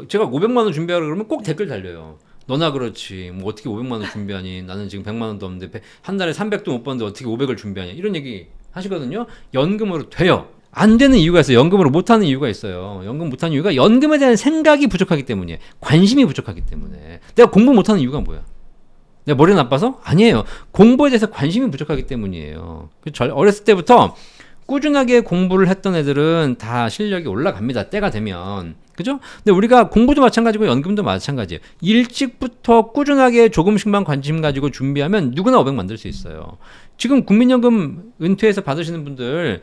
제가 500만 원 준비하라 그러면 꼭 댓글 달려요. 너나 그렇지. 뭐 어떻게 500만 원 준비하니? 나는 지금 100만 원도 없는데 한 달에 300도 못 버는데 어떻게 500을 준비하냐? 이런 얘기 하시거든요. 연금으로 돼요. 안 되는 이유가 있어요. 연금으로 못하는 이유가 있어요. 연금 못하는 이유가 연금에 대한 생각이 부족하기 때문이에요. 관심이 부족하기 때문에. 내가 공부 못하는 이유가 뭐야? 내가 머리가 나빠서? 아니에요. 공부에 대해서 관심이 부족하기 때문이에요. 어렸을 때부터 꾸준하게 공부를 했던 애들은 다 실력이 올라갑니다. 때가 되면. 그죠? 근데 우리가 공부도 마찬가지고 연금도 마찬가지예요. 일찍부터 꾸준하게 조금씩만 관심 가지고 준비하면 누구나 500 만들 수 있어요. 지금 국민연금 은퇴해서 받으시는 분들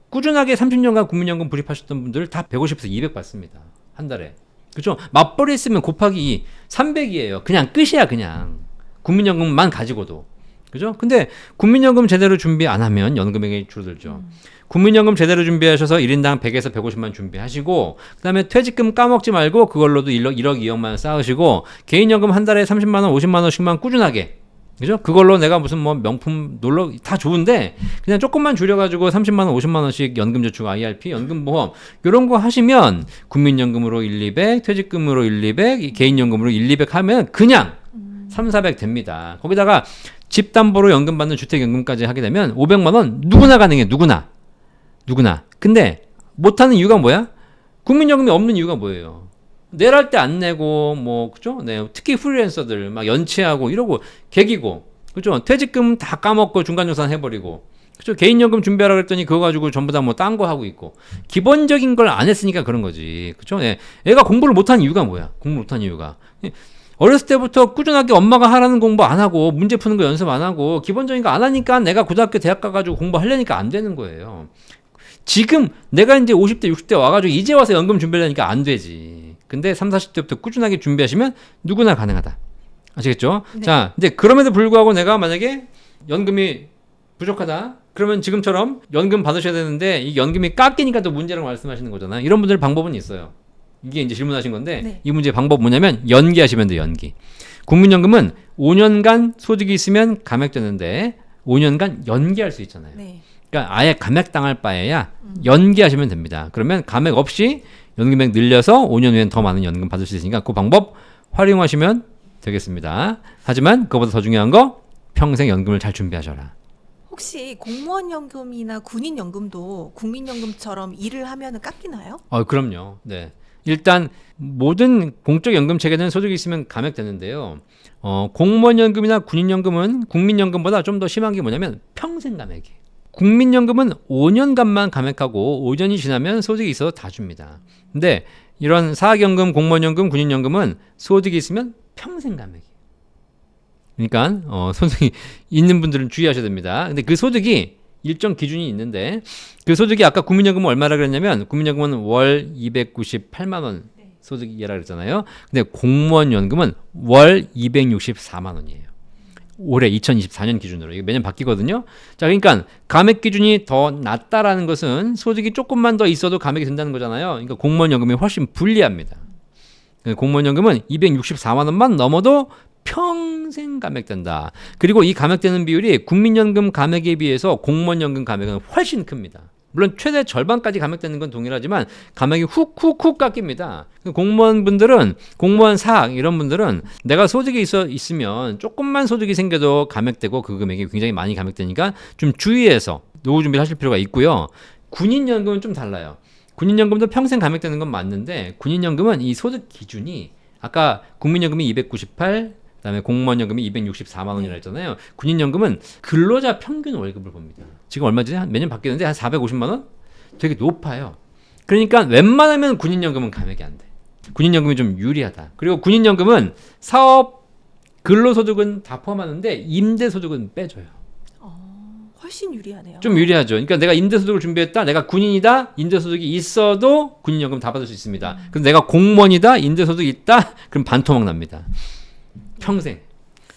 꾸준하게 30년간 국민연금 불입하셨던 분들 다 150에서 200 받습니다. 한 달에. 그죠? 맞벌이 했으면 곱하기 2, 300이에요. 그냥 끝이야, 그냥. 국민연금만 가지고도. 그죠? 근데 국민연금 제대로 준비 안 하면 연금액이 줄어들죠. 국민연금 제대로 준비하셔서 1인당 100에서 150만 준비하시고 그다음에 퇴직금 까먹지 말고 그걸로도 1억 2억만 쌓으시고 개인연금 한 달에 30만 원, 50만 원씩만 꾸준하게 그죠? 그걸로 내가 무슨 뭐 명품 놀러 다 좋은데 그냥 조금만 줄여가지고 30만 원, 50만 원씩 연금저축, IRP, 연금보험 이런 거 하시면 국민연금으로 1, 200, 퇴직금으로 1, 200, 개인연금으로 1, 200 하면 그냥 3, 400 됩니다. 거기다가 집담보로 연금 받는 주택연금까지 하게 되면 500만 원 누구나 가능해. 누구나. 근데 못하는 이유가 뭐야? 국민연금이 없는 이유가 뭐예요? 내랄 때 안 내고 뭐 그죠? 네, 특히 프리랜서들 막 연체하고 이러고 개기고 그죠? 퇴직금 다 까먹고 중간정산 해버리고 그죠? 개인연금 준비하라 그랬더니 그거 가지고 전부 다 뭐 딴 거 하고 있고 기본적인 걸 안 했으니까 그런 거지 그죠? 네, 애가 공부를 못한 이유가 뭐야? 공부 못한 이유가 어렸을 때부터 꾸준하게 엄마가 하라는 공부 안 하고 문제 푸는 거 연습 안 하고 기본적인 거 안 하니까 내가 고등학교 대학 가가지고 공부하려니까 안 되는 거예요. 지금 내가 이제 50대 60대 와가지고 이제 와서 연금 준비하려니까 안 되지. 근데 30, 40대부터 꾸준하게 준비하시면 누구나 가능하다. 아시겠죠? 네. 자, 근데 그럼에도 불구하고 내가 만약에 연금이 부족하다. 그러면 지금처럼 연금 받으셔야 되는데 이 연금이 깎이니까 또 문제라고 말씀하시는 거잖아요. 이런 분들 방법은 있어요. 이게 이제 질문하신 건데 네. 이 문제의 방법 뭐냐면 연기하시면 돼요. 연기. 국민연금은 5년간 소득이 있으면 감액되는데 5년간 연기할 수 있잖아요. 네. 그러니까 아예 감액당할 바에야 연기하시면 됩니다. 그러면 감액 없이 연금액 늘려서 5년 후엔 더 많은 연금 받을 수 있으니까 그 방법 활용하시면 되겠습니다. 하지만 그거보다 더 중요한 거 평생 연금을 잘 준비하셔라. 혹시 공무원 연금이나 군인 연금도 국민연금처럼 일을 하면은 깎이나요? 그럼요. 네. 일단 모든 공적 연금 체계는 소득이 있으면 감액되는데요. 공무원 연금이나 군인 연금은 국민연금보다 좀 더 심한 게 뭐냐면 평생 감액이에요. 국민연금은 5년간만 감액하고 5년이 지나면 소득이 있어서 다 줍니다. 근데 이런 사학연금, 공무원연금, 군인연금은 소득이 있으면 평생 감액이에요. 그러니까 소득이 있는 분들은 주의하셔야 됩니다. 근데 그 소득이 일정 기준이 있는데 그 소득이 아까 국민연금은 얼마라 그랬냐면 국민연금은 월 298만 원 소득이라 그랬잖아요. 근데 공무원연금은 월 264만 원이에요. 올해 2024년 기준으로 이게 매년 바뀌거든요. 자, 그러니까 감액 기준이 더 낮다라는 것은 소득이 조금만 더 있어도 감액이 된다는 거잖아요. 그러니까 공무원 연금이 훨씬 불리합니다. 공무원 연금은 264만 원만 넘어도 평생 감액된다. 그리고 이 감액되는 비율이 국민연금 감액에 비해서 공무원 연금 감액은 훨씬 큽니다. 물론 최대 절반까지 감액되는 건 동일하지만 감액이 훅훅훅 깎입니다. 공무원분들은 공무원 사학 이런 분들은 내가 소득이 있으면 조금만 소득이 생겨도 감액되고 그 금액이 굉장히 많이 감액되니까 좀 주의해서 노후 준비를 하실 필요가 있고요. 군인연금은 좀 달라요. 군인연금도 평생 감액되는 건 맞는데 군인연금은 이 소득 기준이 아까 국민연금이 298 그다음에 공무원연금이 264만 원이라 했잖아요. 군인연금은 근로자 평균 월급을 봅니다. 지금 얼마지? 매년 바뀌는데 한 450만 원? 되게 높아요. 그러니까 웬만하면 군인연금은 감액이 안 돼. 군인연금이 좀 유리하다. 그리고 군인연금은 사업, 근로소득은 다 포함하는데 임대소득은 빼줘요. 훨씬 유리하네요. 좀 유리하죠. 그러니까 내가 임대소득을 준비했다. 내가 군인이다. 임대소득이 있어도 군인연금 다 받을 수 있습니다. 근데 내가 공무원이다. 임대소득이 있다. 그럼 반토막 납니다. 평생.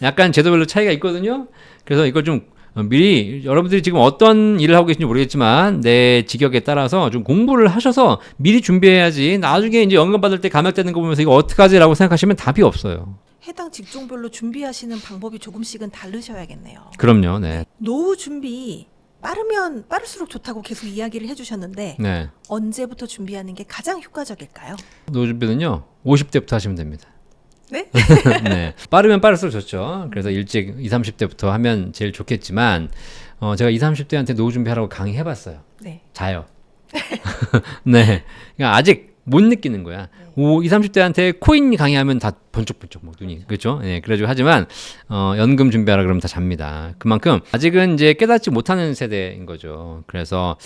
약간 제도별로 차이가 있거든요. 그래서 이걸 좀 미리 여러분들이 지금 어떤 일을 하고 계신지 모르겠지만 내 직역에 따라서 좀 공부를 하셔서 미리 준비해야지 나중에 이제 연금 받을 때 감액되는 거 보면서 이거 어떡하지라고 생각하시면 답이 없어요. 해당 직종별로 준비하시는 방법이 조금씩은 다르셔야겠네요. 그럼요. 네. 노후 준비 빠르면 빠를수록 좋다고 계속 이야기를 해주셨는데 네. 언제부터 준비하는 게 가장 효과적일까요? 노후 준비는요. 50대부터 하시면 됩니다. 네? 네. 빠르면 빠를수록 좋죠. 그래서 일찍 20, 30대부터 하면 제일 좋겠지만 제가 20, 30대한테 노후 준비하라고 강의해봤어요. 네. 자요. 네. 그러니까 아직 못 느끼는 거야. 20, 30대한테 코인 강의하면 다 번쩍번쩍 막 눈이 그렇죠? 네, 그래가지고 하지만 연금 준비하라 그러면 다 잡니다. 그만큼 아직은 이제 깨닫지 못하는 세대인 거죠. 그래서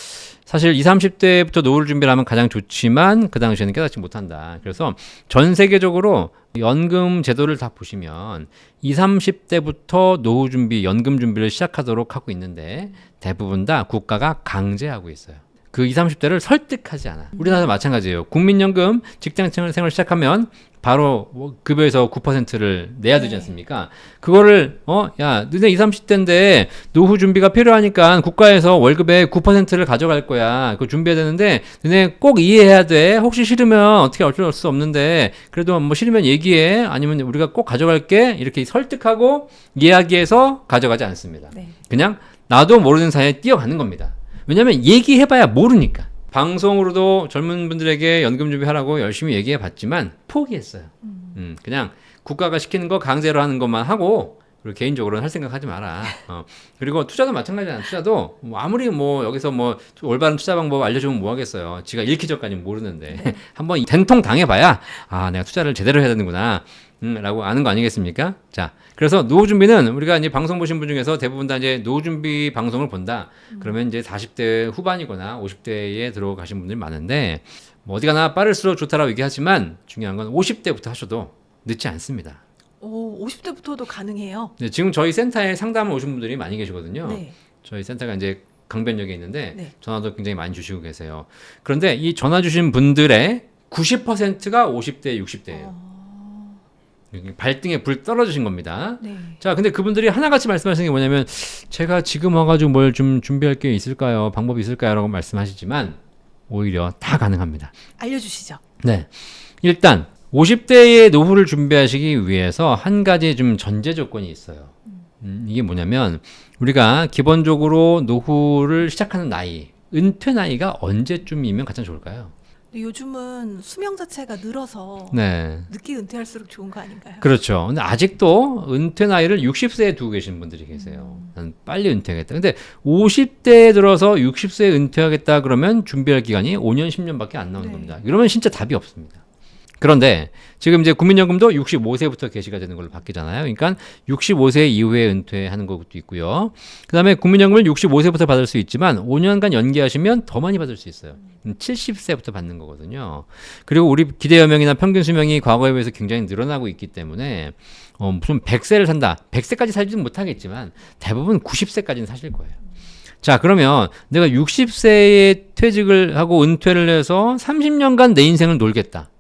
사실 20, 30대부터 노후를 준비하면 가장 좋지만 그 당시에는 깨닫지 못한다. 그래서 전 세계적으로 연금 제도를 다 보시면 20, 30대부터 노후 준비, 연금 준비를 시작하도록 하고 있는데 대부분 다 국가가 강제하고 있어요. 그 20, 30대를 설득하지 않아. 우리나라도 마찬가지예요. 국민연금 직장 생활 시작하면 바로 뭐 급여에서 9%를 내야 되지 않습니까? 그거를 야, 너네 20, 30대인데 노후 준비가 필요하니까 국가에서 월급의 9%를 가져갈 거야. 그거 준비해야 되는데 너네 꼭 이해해야 돼. 혹시 싫으면 어떻게 어쩔 수 없는데 그래도 뭐 싫으면 얘기해. 아니면 우리가 꼭 가져갈게. 이렇게 설득하고 이야기해서 가져가지 않습니다. 네. 그냥 나도 모르는 사이에 뛰어가는 겁니다. 왜냐면 얘기해봐야 모르니까. 방송으로도 젊은 분들에게 연금 준비하라고 열심히 얘기해 봤지만 포기했어요. 그냥 국가가 시키는 거 강제로 하는 것만 하고 그리고 개인적으로는 할 생각 하지 마라. 그리고 투자도 마찬가지잖아. 투자도 뭐 아무리 뭐 여기서 뭐 올바른 투자 방법 알려주면 뭐 하겠어요. 지가 잃기 전까지는 모르는데 한번 된통 당해봐야 아 내가 투자를 제대로 해야 되는구나. 라고 아는 거 아니겠습니까? 자, 그래서 노후 준비는 우리가 이제 방송 보신 분 중에서 대부분 다 이제 노후 준비 방송을 본다. 그러면 이제 40대 후반이거나 50대에 들어가신 분들이 많은데 뭐 어디 가나 빠를수록 좋다라고 얘기하지만 중요한 건 50대부터 하셔도 늦지 않습니다. 오, 50대부터도 가능해요. 네, 지금 저희 센터에 상담을 오신 분들이 많이 계시거든요. 네. 저희 센터가 이제 강변역에 있는데 네. 전화도 굉장히 많이 주시고 계세요. 그런데 이 전화 주신 분들의 90%가 50대, 60대예요. 발등에 불 떨어지신 겁니다. 네. 자, 근데 그분들이 하나같이 말씀하시는 게 뭐냐면 제가 지금 와가지고 뭘 좀 준비할 게 있을까요? 방법이 있을까요? 라고 말씀하시지만 오히려 다 가능합니다. 알려주시죠. 네. 일단 50대의 노후를 준비하시기 위해서 한 가지 좀 전제 조건이 있어요. 이게 뭐냐면 우리가 기본적으로 노후를 시작하는 나이, 은퇴 나이가 언제쯤이면 가장 좋을까요? 근데 요즘은 수명 자체가 늘어서 네. 늦게 은퇴할수록 좋은 거 아닌가요? 그렇죠. 근데 아직도 은퇴 나이를 60세에 두고 계신 분들이 계세요. 난 빨리 은퇴하겠다. 근데 50대에 들어서 60세에 은퇴하겠다 그러면 준비할 기간이 5년, 10년밖에 안 나오는 네. 겁니다. 이러면 진짜 답이 없습니다. 그런데 지금 이제 국민연금도 65세부터 개시가 되는 걸로 바뀌잖아요. 그러니까 65세 이후에 은퇴하는 것도 있고요. 그다음에 국민연금을 65세부터 받을 수 있지만 5년간 연기하시면 더 많이 받을 수 있어요. 70세부터 받는 거거든요. 그리고 우리 기대 여명이나 평균 수명이 과거에 비해서 굉장히 늘어나고 있기 때문에 무슨 100세를 산다. 100세까지 살지는 못하겠지만 대부분 90세까지는 사실 거예요. 자, 그러면 내가 60세에 퇴직을 하고 은퇴를 해서 30년간 내 인생을 놀겠다.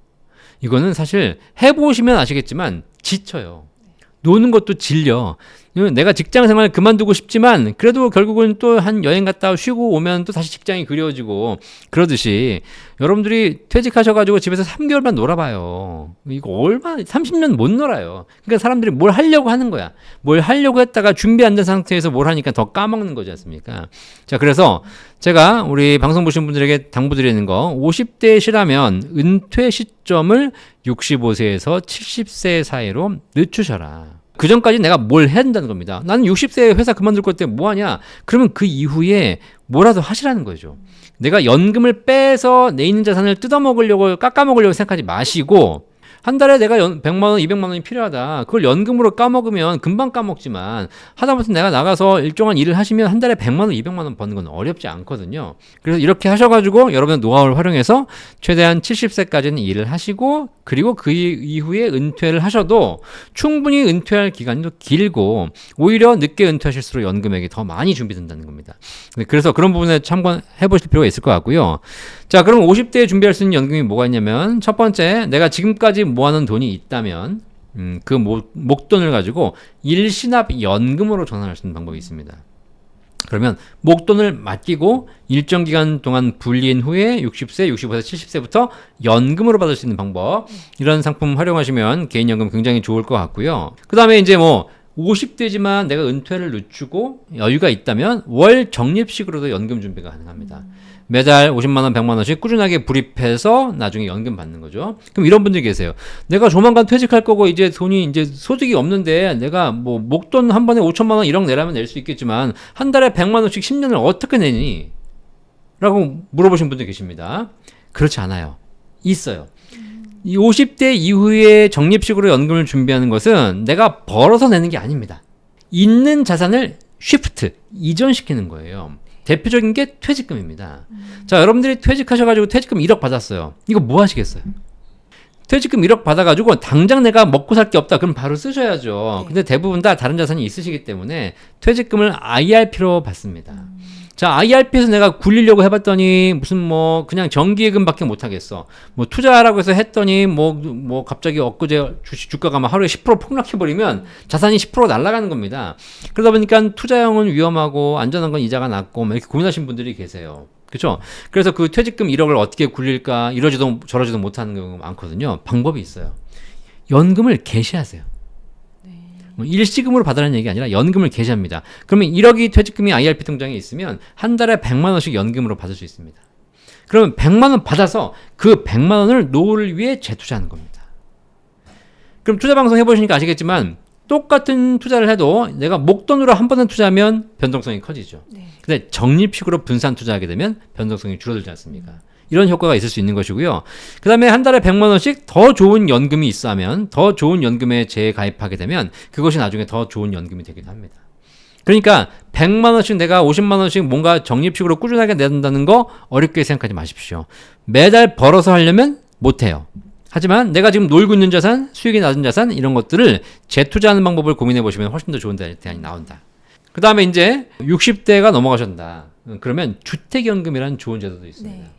이거는 사실 해보시면 아시겠지만 지쳐요. 노는 것도 질려. 내가 직장 생활 그만두고 싶지만 그래도 결국은 또 한 여행 갔다 쉬고 오면 또 다시 직장이 그리워지고 그러듯이 여러분들이 퇴직하셔가지고 집에서 3개월만 놀아봐요. 이거 얼마나 30년 못 놀아요. 그러니까 사람들이 뭘 하려고 하는 거야. 뭘 하려고 했다가 준비 안 된 상태에서 뭘 하니까 더 까먹는 거지 않습니까? 자, 그래서 제가 우리 방송 보신 분들에게 당부드리는 거 50대시라면 은퇴 시점을 65세에서 70세 사이로 늦추셔라. 그 전까지 내가 뭘 해야 된다는 겁니다. 나는 60세에 회사 그만둘 것 때문에 뭐 하냐? 그러면 그 이후에 뭐라도 하시라는 거죠. 내가 연금을 빼서 내 있는 자산을 뜯어먹으려고 깎아먹으려고 생각하지 마시고 한 달에 내가 100만 원, 200만 원이 필요하다. 그걸 연금으로 까먹으면 금방 까먹지만 하다못해 내가 나가서 일정한 일을 하시면 한 달에 100만 원, 200만 원 버는 건 어렵지 않거든요. 그래서 이렇게 하셔가지고 여러분의 노하우를 활용해서 최대한 70세까지는 일을 하시고 그리고 그 이후에 은퇴를 하셔도 충분히 은퇴할 기간이 더 길고 오히려 늦게 은퇴하실수록 연금액이 더 많이 준비된다는 겁니다. 그래서 그런 부분에 참고해 보실 필요가 있을 것 같고요. 자, 그럼 50대에 준비할 수 있는 연금이 뭐가 있냐면 첫 번째, 내가 지금까지 모아놓은 돈이 있다면 그 목돈을 가지고 일시납 연금으로 전환할 수 있는 방법이 있습니다. 그러면 목돈을 맡기고 일정 기간 동안 불린 후에 60세, 65세, 70세부터 연금으로 받을 수 있는 방법, 이런 상품 활용하시면 개인연금 굉장히 좋을 것 같고요. 그 다음에 이제 뭐 50대지만 내가 은퇴를 늦추고 여유가 있다면 월 적립식으로도 연금 준비가 가능합니다. 매달 50만 원, 100만 원씩 꾸준하게 불입해서 나중에 연금 받는 거죠. 그럼 이런 분들이 계세요. 내가 조만간 퇴직할 거고 이제 돈이 이제 소득이 없는데 내가 뭐 목돈 한 번에 5천만 원 1억 내라면 낼 수 있겠지만 한 달에 100만 원씩 10년을 어떻게 내니? 라고 물어보신 분들 계십니다. 그렇지 않아요. 있어요. 이 50대 이후에 적립식으로 연금을 준비하는 것은 내가 벌어서 내는 게 아닙니다. 있는 자산을 쉬프트, 이전시키는 거예요. 대표적인 게 퇴직금입니다. 자, 여러분들이 퇴직하셔가지고 퇴직금 1억 받았어요. 이거 뭐 하시겠어요? 퇴직금 1억 받아가지고 당장 내가 먹고 살 게 없다. 그럼 바로 쓰셔야죠. 네. 근데 대부분 다 다른 자산이 있으시기 때문에 퇴직금을 IRP로 받습니다. 자, IRP에서 내가 굴리려고 해봤더니 무슨 뭐 그냥 정기예금밖에 못 하겠어. 뭐 투자라고 해서 했더니 뭐 갑자기 엊그제 주가가 막 하루에 10% 폭락해버리면 자산이 10% 날아가는 겁니다. 그러다 보니까 투자형은 위험하고 안전한 건 이자가 낮고 막 이렇게 고민하시는 분들이 계세요. 그렇죠? 그래서 그 퇴직금 1억을 어떻게 굴릴까 이러지도 저러지도 못하는 경우가 많거든요. 방법이 있어요. 연금을 개시하세요. 뭐 일시금으로 받으라는 얘기 아니라 연금을 개시합니다. 그러면 1억이 퇴직금이 IRP 통장에 있으면 한 달에 100만 원씩 연금으로 받을 수 있습니다. 그러면 100만 원 받아서 그 100만 원을 노후를 위해 재투자하는 겁니다. 그럼 투자 방송 해보시니까 아시겠지만 똑같은 투자를 해도 내가 목돈으로 한 번에 투자하면 변동성이 커지죠. 네. 근데 적립식으로 분산 투자하게 되면 변동성이 줄어들지 않습니까? 이런 효과가 있을 수 있는 것이고요. 그 다음에 한 달에 100만 원씩 더 좋은 연금이 있어 하면 더 좋은 연금에 재가입하게 되면 그것이 나중에 더 좋은 연금이 되기도 합니다. 그러니까 100만 원씩 내가 50만 원씩 뭔가 적립식으로 꾸준하게 낸다는 거 어렵게 생각하지 마십시오. 매달 벌어서 하려면 못해요. 하지만 내가 지금 놀고 있는 자산, 수익이 낮은 자산 이런 것들을 재투자하는 방법을 고민해 보시면 훨씬 더 좋은 대안이 나온다. 그 다음에 이제 60대가 넘어가셨다. 그러면 주택연금이라는 좋은 제도도 있습니다. 네.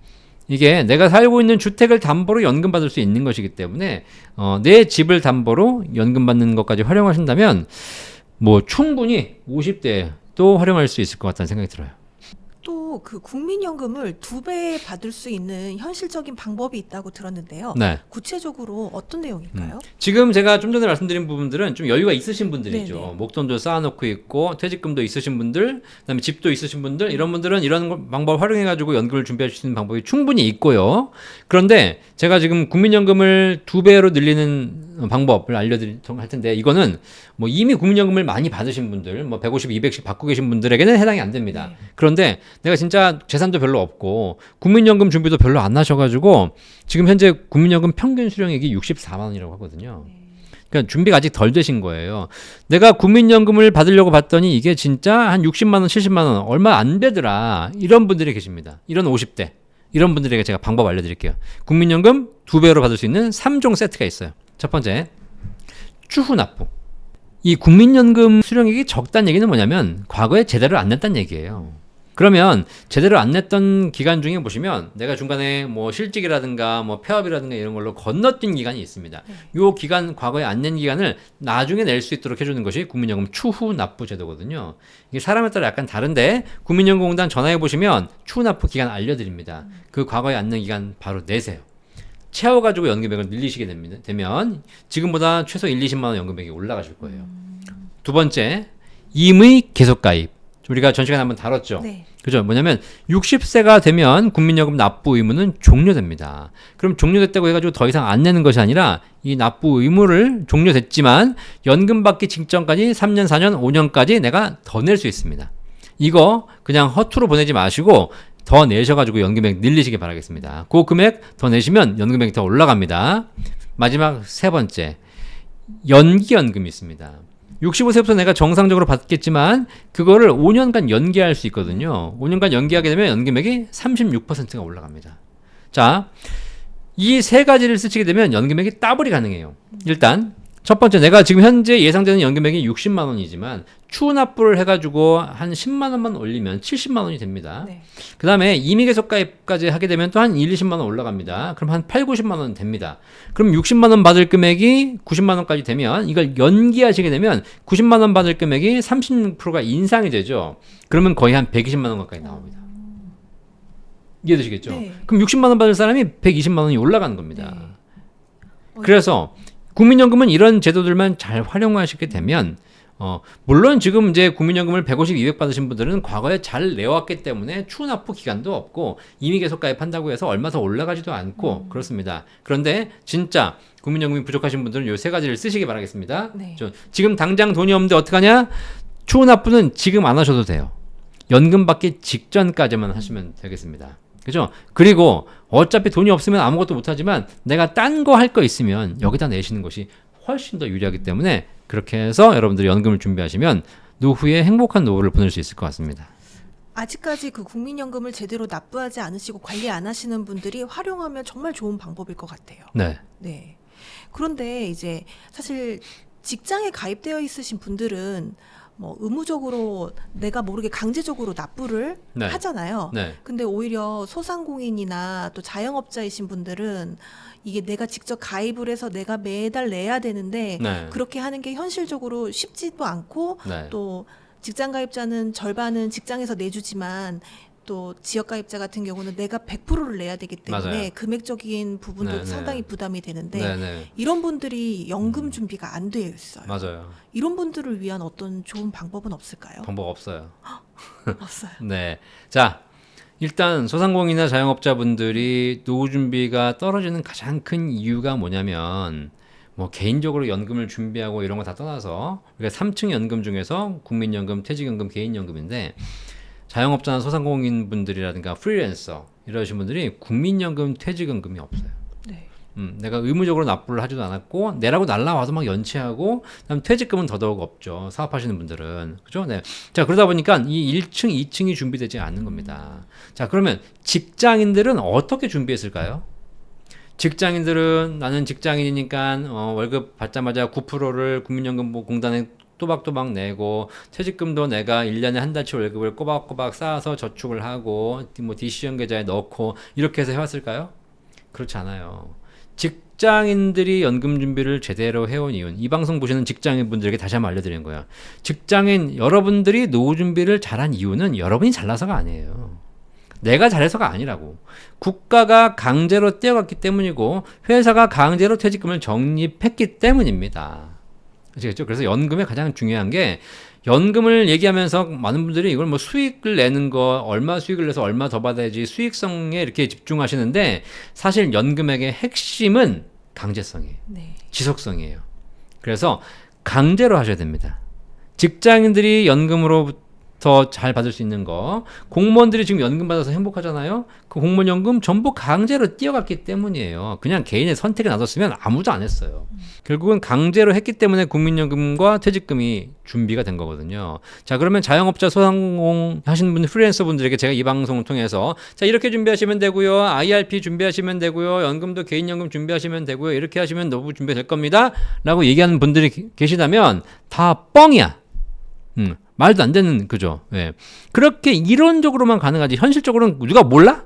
이게 내가 살고 있는 주택을 담보로 연금 받을 수 있는 것이기 때문에 내 집을 담보로 연금 받는 것까지 활용하신다면 뭐 충분히 50대 또 활용할 수 있을 것 같다는 생각이 들어요. 또 그 국민연금을 2배 받을 수 있는 현실적인 방법이 있다고 들었는데요. 네. 구체적으로 어떤 내용일까요? 지금 제가 좀 전에 말씀드린 부분들은 좀 여유가 있으신 분들이죠. 네네. 목돈도 쌓아놓고 있고 퇴직금도 있으신 분들, 그다음에 집도 있으신 분들 이런 분들은 이런 방법 활용해가지고 연금을 준비할 수 있는 방법이 충분히 있고요. 그런데 제가 지금 국민연금을 2배로 늘리는 방법을 알려드리도록 할 텐데 이거는 뭐 이미 국민연금을 많이 받으신 분들, 뭐 150, 200씩 받고 계신 분들에게는 해당이 안 됩니다. 네. 그런데 내가 진짜 재산도 별로 없고 국민연금 준비도 별로 안 하셔가지고 지금 현재 국민연금 평균 수령액이 64만 원이라고 하거든요. 그러니까 준비가 아직 덜 되신 거예요. 내가 국민연금을 받으려고 봤더니 이게 진짜 한 60만 원, 70만 원 얼마 안 되더라. 이런 분들이 계십니다. 이런 50대. 이런 분들에게 제가 방법 알려드릴게요. 국민연금 2배로 받을 수 있는 3종 세트가 있어요. 첫 번째, 추후 납부. 이 국민연금 수령액이 적다는 얘기는 뭐냐면 과거에 제대로 안 냈다는 얘기예요. 그러면 제대로 안 냈던 기간 중에 보시면 내가 중간에 뭐 실직이라든가 뭐 폐업이라든가 이런 걸로 건너뛴 기간이 있습니다. 요 기간 과거에 안 낸 기간을 나중에 낼 수 있도록 해주는 것이 국민연금 추후 납부 제도거든요. 이게 사람에 따라 약간 다른데 국민연금공단 전화해 보시면 추후 납부 기간 알려드립니다. 그 과거에 안 낸 기간 바로 내세요. 채워가지고 연금액을 늘리시게 되면 지금보다 최소 1, 20만 원 연금액이 올라가실 거예요. 두 번째, 임의 계속가입. 우리가 전 시간에 한번 다뤘죠. 네. 그죠? 뭐냐면 60세가 되면 국민연금 납부 의무는 종료됩니다. 그럼 종료됐다고 해가지고 더 이상 안 내는 것이 아니라 이 납부 의무를 종료됐지만 연금 받기 직전까지 3년, 4년, 5년까지 내가 더 낼 수 있습니다. 이거 그냥 허투루 보내지 마시고 더 내셔가지고 연금액 늘리시기 바라겠습니다. 그 금액 더 내시면 연금액이 더 올라갑니다. 마지막 세 번째, 연기연금이 있습니다. 65세부터 내가 정상적으로 받겠지만 그거를 5년간 연기할 수 있거든요. 5년간 연기하게 되면 연금액이 36%가 올라갑니다. 자, 이 세 가지를 쓰시게 되면 연금액이 더블이 가능해요. 일단 첫 번째, 내가 지금 현재 예상되는 연금액이 60만 원이지만 추후 납부를 해가지고 한 10만 원만 올리면 70만 원이 됩니다. 네. 그 다음에 임의계속가입까지 하게 되면 또 한 1, 20만 원 올라갑니다. 그럼 한 8, 90만 원 됩니다. 그럼 60만 원 받을 금액이 90만 원까지 되면 이걸 연기하시게 되면 90만 원 받을 금액이 36%가 인상이 되죠. 그러면 거의 한 120만 원 가까이 나옵니다. 이해되시겠죠? 네. 그럼 60만 원 받을 사람이 120만 원이 올라가는 겁니다. 네. 그래서 국민연금은 이런 제도들만 잘 활용하시게 되면 물론 지금 이제 국민연금을 150, 200 받으신 분들은 과거에 잘 내왔기 때문에 추후 납부 기간도 없고 이미 계속 가입한다고 해서 얼마 더 올라가지도 않고 그렇습니다. 그런데 진짜 국민연금이 부족하신 분들은 요 세 가지를 쓰시기 바라겠습니다. 네. 지금 당장 돈이 없는데 어떡하냐? 추후 납부는 지금 안 하셔도 돼요. 연금 받기 직전까지만 하시면 되겠습니다. 그죠? 그리고 어차피 돈이 없으면 아무것도 못하지만 내가 딴 거 할 거 있으면 여기다 내시는 것이 훨씬 더 유리하기 때문에 그렇게 해서 여러분들이 연금을 준비하시면 노후에 행복한 노후를 보낼 수 있을 것 같습니다. 아직까지 그 국민연금을 제대로 납부하지 않으시고 관리 안 하시는 분들이 활용하면 정말 좋은 방법일 것 같아요. 네. 네. 그런데 이제 사실 직장에 가입되어 있으신 분들은 뭐 의무적으로 내가 모르게 강제적으로 납부를 네. 하잖아요. 네. 근데 오히려 소상공인이나 또 자영업자이신 분들은 이게 내가 직접 가입을 해서 내가 매달 내야 되는데 네. 그렇게 하는 게 현실적으로 쉽지도 않고 네. 또 직장 가입자는 절반은 직장에서 내주지만 또 지역 가입자 같은 경우는 내가 100%를 내야 되기 때문에 맞아요. 금액적인 부분도 네, 상당히 네. 부담이 되는데 네, 네. 이런 분들이 연금 준비가 안 되어 있어요. 맞아요. 이런 분들을 위한 어떤 좋은 방법은 없을까요? 방법 없어요. 없어요. 네. 자, 일단 소상공인이나 자영업자분들이 노후 준비가 떨어지는 가장 큰 이유가 뭐냐면 뭐 개인적으로 연금을 준비하고 이런 거 다 떠나서 우리가 3층 연금 중에서 국민연금, 퇴직연금, 개인연금인데 자영업자나 소상공인 분들이라든가 프리랜서 이러신 분들이 국민연금, 퇴직연금이 없어요. 네. 내가 의무적으로 납부를 하지도 않았고 내라고 날라와도 막 연체하고 그다음 퇴직금은 더더욱 없죠. 사업하시는 분들은 그죠? 네. 자 그러다 보니까 이 1층, 2층이 준비되지 않는 겁니다. 자 그러면 직장인들은 어떻게 준비했을까요? 직장인들은 나는 직장인이니까 월급 받자마자 9%를 국민연금공단에 또박또박 내고 퇴직금도 내가 1년에 한 달치 월급을 꼬박꼬박 쌓아서 저축을 하고 뭐 DC형 계좌에 넣고 이렇게 해서 해왔을까요? 그렇지 않아요. 직장인들이 연금 준비를 제대로 해온 이유는 이 방송 보시는 직장인 분들에게 다시 한번 알려드리는 거예요. 직장인 여러분들이 노후 준비를 잘한 이유는 여러분이 잘나서가 아니에요. 내가 잘해서가 아니라고. 국가가 강제로 떼어갔기 때문이고 회사가 강제로 퇴직금을 적립했기 때문입니다. 아시겠죠? 그래서 연금의 가장 중요한 게 연금을 얘기하면서 많은 분들이 이걸 뭐 수익을 내는 거 얼마 수익을 내서 얼마 더 받아야지 수익성에 이렇게 집중하시는데 사실 연금액의 핵심은 강제성이에요. 네. 지속성이에요. 그래서 강제로 하셔야 됩니다. 직장인들이 연금으로부터 잘 받을 수 있는 거 공무원들이 지금 연금 받아서 행복하잖아요. 그 공무원 연금 전부 강제로 띄어갔기 때문이에요. 그냥 개인의 선택에 놔뒀으면 아무도 안 했어요. 결국은 강제로 했기 때문에 국민연금과 퇴직금이 준비가 된 거거든요. 자 그러면 자영업자 소상공 하시는 분들 프리랜서 분들에게 제가 이 방송을 통해서 자 이렇게 준비하시면 되고요. IRP 준비하시면 되고요. 연금도 개인연금 준비하시면 되고요. 이렇게 하시면 노후 준비될 겁니다. 라고 얘기하는 분들이 계시다면 다 뻥이야. 말도 안 되는 그죠. 예. 그렇게 이론적으로만 가능하지 현실적으로는 누가 몰라?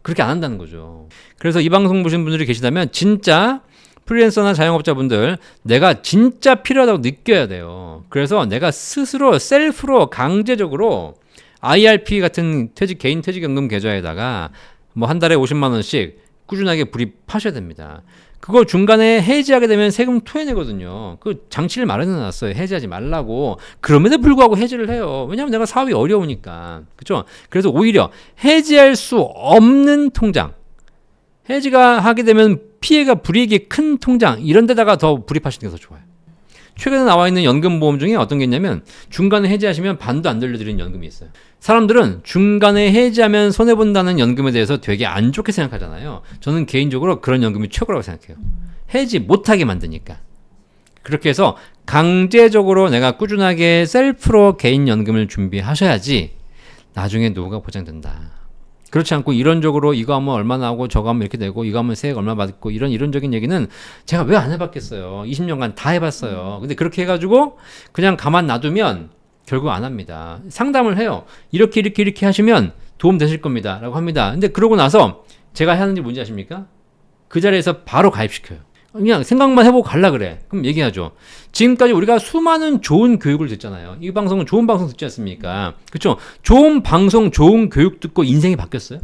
그렇게 안 한다는 거죠. 그래서 이 방송 보시는 분들이 계시다면 진짜 프리랜서나 자영업자분들 내가 진짜 필요하다고 느껴야 돼요. 그래서 내가 스스로 셀프로 강제적으로 IRP 같은 개인 퇴직연금 계좌에다가 뭐 한 달에 50만 원씩 꾸준하게 불입하셔야 됩니다. 그거 중간에 해지하게 되면 세금 토해내거든요. 그 장치를 마련해놨어요. 해지하지 말라고. 그럼에도 불구하고 해지를 해요. 왜냐하면 내가 사업이 어려우니까. 그렇죠? 그래서 오히려 해지할 수 없는 통장, 해지가 하게 되면 피해가 불이익이 큰 통장 이런 데다가 더 불입하시는 게 더 좋아요. 최근에 나와 있는 연금보험 중에 어떤 게 있냐면 중간에 해지하시면 반도 안 돌려드리는 연금이 있어요. 사람들은 중간에 해지하면 손해본다는 연금에 대해서 되게 안 좋게 생각하잖아요. 저는 개인적으로 그런 연금이 최고라고 생각해요. 해지 못하게 만드니까. 그렇게 해서 강제적으로 내가 꾸준하게 셀프로 개인 연금을 준비하셔야지 나중에 노후가 보장된다. 그렇지 않고 이론적으로 이거 하면 얼마 나오고 저거 하면 이렇게 되고 이거 하면 세액 얼마 받고 이런 이론적인 얘기는 제가 왜 안 해봤겠어요. 20년간 다 해봤어요. 근데 그렇게 해가지고 그냥 가만 놔두면 결국 안 합니다. 상담을 해요. 이렇게 하시면 도움 되실 겁니다. 라고 합니다. 근데 그러고 나서 제가 하는 게 뭔지 아십니까? 그 자리에서 바로 가입시켜요. 그냥 생각만 해보고 갈라 그래. 그럼 얘기하죠. 지금까지 우리가 수많은 좋은 교육을 듣잖아요. 이 방송은 좋은 방송 듣지 않습니까? 그렇죠? 좋은 방송, 좋은 교육 듣고 인생이 바뀌었어요?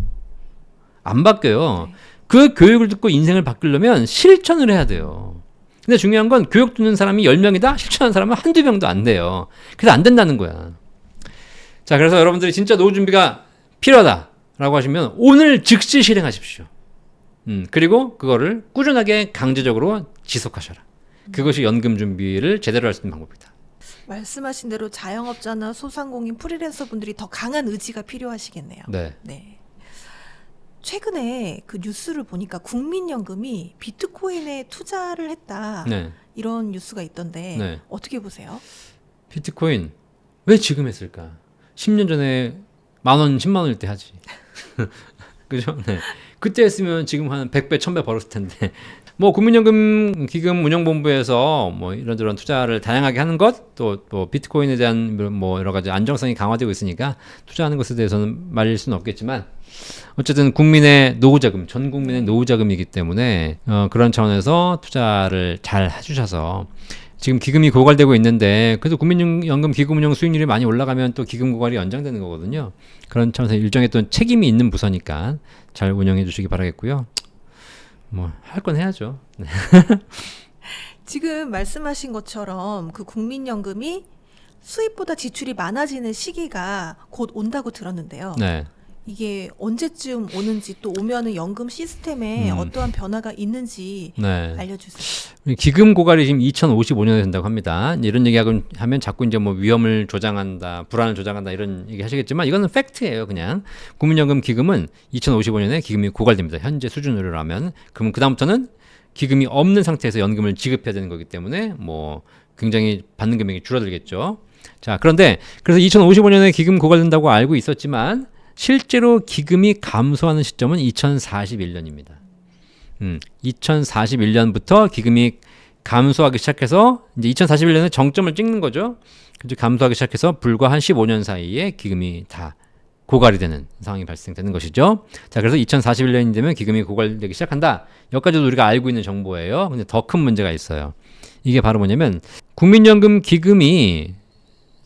안 바뀌어요. 그 교육을 듣고 인생을 바꾸려면 실천을 해야 돼요. 근데 중요한 건 교육 듣는 사람이 10명이다? 실천하는 사람은 한두 명도 안 돼요. 그래서 안 된다는 거야. 자, 그래서 여러분들이 진짜 노후 준비가 필요하다라고 하시면 오늘 즉시 실행하십시오. 그리고 그거를 꾸준하게 강제적으로 지속하셔라. 그것이 연금 준비를 제대로 할 수 있는 방법이다. 말씀하신 대로 자영업자나 소상공인 프리랜서 분들이 더 강한 의지가 필요하시겠네요. 네. 네. 최근에 그 뉴스를 보니까 국민연금이 비트코인에 투자를 했다. 네. 이런 뉴스가 있던데 네. 어떻게 보세요? 비트코인 왜 지금 했을까? 10년 전에 10,000원, 10만 원일 때 하지. 그죠? 네. 그때 했으면 지금 한 100배, 1000배 벌었을 텐데 뭐 국민연금 기금 운영본부에서 뭐 이런저런 투자를 다양하게 하는 것, 또 비트코인에 대한 뭐 여러 가지 안정성이 강화되고 있으니까 투자하는 것에 대해서는 말릴 수는 없겠지만 어쨌든 국민의 노후자금, 전 국민의 노후자금이기 때문에 그런 차원에서 투자를 잘 해주셔서 지금 기금이 고갈되고 있는데 그래도 국민연금 기금 운용 수익률이 많이 올라가면 또 기금 고갈이 연장되는 거거든요. 그런 차원에서 일종의 또 책임이 있는 부서니까 잘 운영해 주시기 바라겠고요. 뭐 할 건 해야죠. 지금 말씀하신 것처럼 그 국민연금이 수입보다 지출이 많아지는 시기가 곧 온다고 들었는데요. 네. 이게 언제쯤 오는지 또 오면은 연금 시스템에 어떠한 변화가 있는지 네. 알려주세요. 기금 고갈이 지금 2055년에 된다고 합니다. 이런 얘기하면 자꾸 이제 뭐 위험을 조장한다, 불안을 조장한다 이런 얘기 하시겠지만 이거는 팩트예요. 그냥 국민연금 기금은 2055년에 기금이 고갈됩니다. 현재 수준으로라면 그러면 그 다음부터는 기금이 없는 상태에서 연금을 지급해야 되는 거기 때문에 뭐 굉장히 받는 금액이 줄어들겠죠. 자, 그런데 그래서 2055년에 기금 고갈된다고 알고 있었지만 실제로 기금이 감소하는 시점은 2041년입니다. 2041년부터 기금이 감소하기 시작해서 이제 2041년에 정점을 찍는 거죠. 그래서 감소하기 시작해서 불과 한 15년 사이에 기금이 다 고갈이 되는 상황이 발생되는 것이죠. 자, 그래서 2041년이 되면 기금이 고갈되기 시작한다. 여기까지도 우리가 알고 있는 정보예요. 근데 더 큰 문제가 있어요. 이게 바로 뭐냐면 국민연금 기금이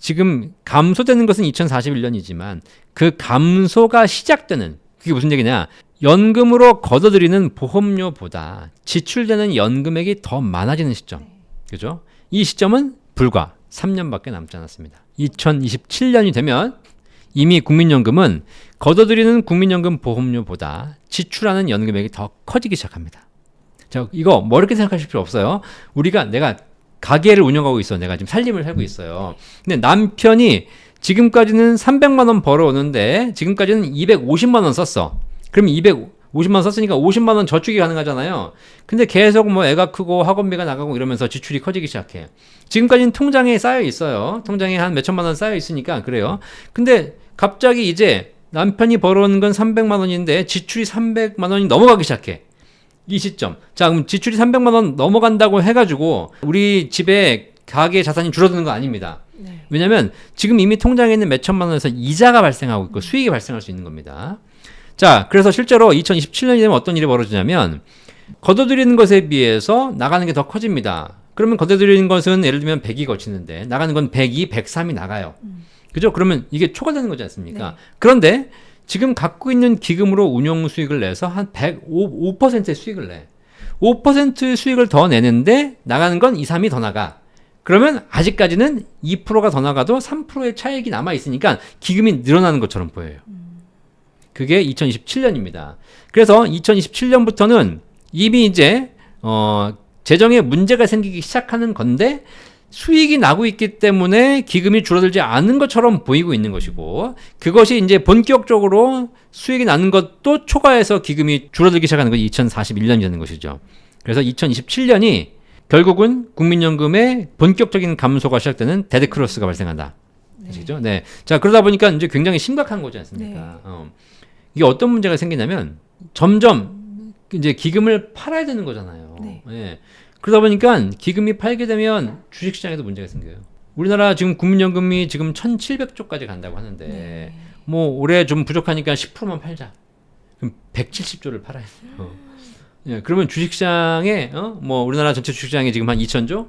지금 감소되는 것은 2041년이지만 그 감소가 시작되는 그게 무슨 얘기냐? 연금으로 걷어들이는 보험료보다 지출되는 연금액이 더 많아지는 시점. 그죠? 이 시점은 불과 3년밖에 남지 않았습니다. 2027년이 되면 이미 국민연금은 걷어들이는 국민연금 보험료보다 지출하는 연금액이 더 커지기 시작합니다. 자, 이거 뭐 이렇게 생각하실 필요 없어요. 내가 가게를 운영하고 있어. 내가 지금 살림을 살고 있어요. 근데 남편이 지금까지는 300만 원 벌어오는데 지금까지는 250만 원 썼어. 그럼 250만 원 썼으니까 50만 원 저축이 가능하잖아요. 근데 계속 뭐 애가 크고 학원비가 나가고 이러면서 지출이 커지기 시작해. 지금까지는 통장에 쌓여 있어요. 통장에 한 몇천만 원 쌓여 있으니까 그래요. 근데 갑자기 이제 남편이 벌어오는 건 300만 원인데 지출이 300만 원이 넘어가기 시작해. 이 시점. 자, 그럼 지출이 300만 원 넘어간다고 해가지고 우리 집에 가계 자산이 줄어드는 거 아닙니다. 네. 왜냐하면 지금 이미 통장에 있는 몇천만 원에서 이자가 발생하고 있고 수익이 발생할 수 있는 겁니다. 자, 그래서 실제로 2027년이 되면 어떤 일이 벌어지냐면 걷어들이는 것에 비해서 나가는 게 더 커집니다. 그러면 걷어들이는 것은 예를 들면 100이 거치는데 나가는 건 102, 103이 나가요. 그죠? 그러면 이게 초과되는 거지 않습니까? 네. 그런데 지금 갖고 있는 기금으로 운용 수익을 내서 한 5%의 수익을 내. 5%의 수익을 더 내는데 나가는 건 2, 3이 더 나가. 그러면 아직까지는 2%가 더 나가도 3%의 차익이 남아 있으니까 기금이 늘어나는 것처럼 보여요. 그게 2027년입니다. 그래서 2027년부터는 이미 이제 재정에 문제가 생기기 시작하는 건데 수익이 나고 있기 때문에 기금이 줄어들지 않은 것처럼 보이고 있는 것이고 그것이 이제 본격적으로 수익이 나는 것도 초과해서 기금이 줄어들기 시작하는 것이 2041년이 되는 것이죠. 그래서 2027년이 결국은 국민연금의 본격적인 감소가 시작되는 데드크로스가 발생한다. 아시죠? 네. 자, 그러다 보니까 이제 굉장히 심각한 거지 않습니까? 네. 이게 어떤 문제가 생기냐면 점점 이제 기금을 팔아야 되는 거잖아요. 네. 예. 그러다 보니까 기금이 팔게 되면 주식시장에도 문제가 생겨요. 우리나라 지금 국민연금이 지금 1,700조까지 간다고 하는데 네. 뭐 올해 좀 부족하니까 10%만 팔자. 그럼 170조를 팔아야 돼요. 예, 그러면 주식시장에 뭐 우리나라 전체 주식시장에 지금 한 2,000조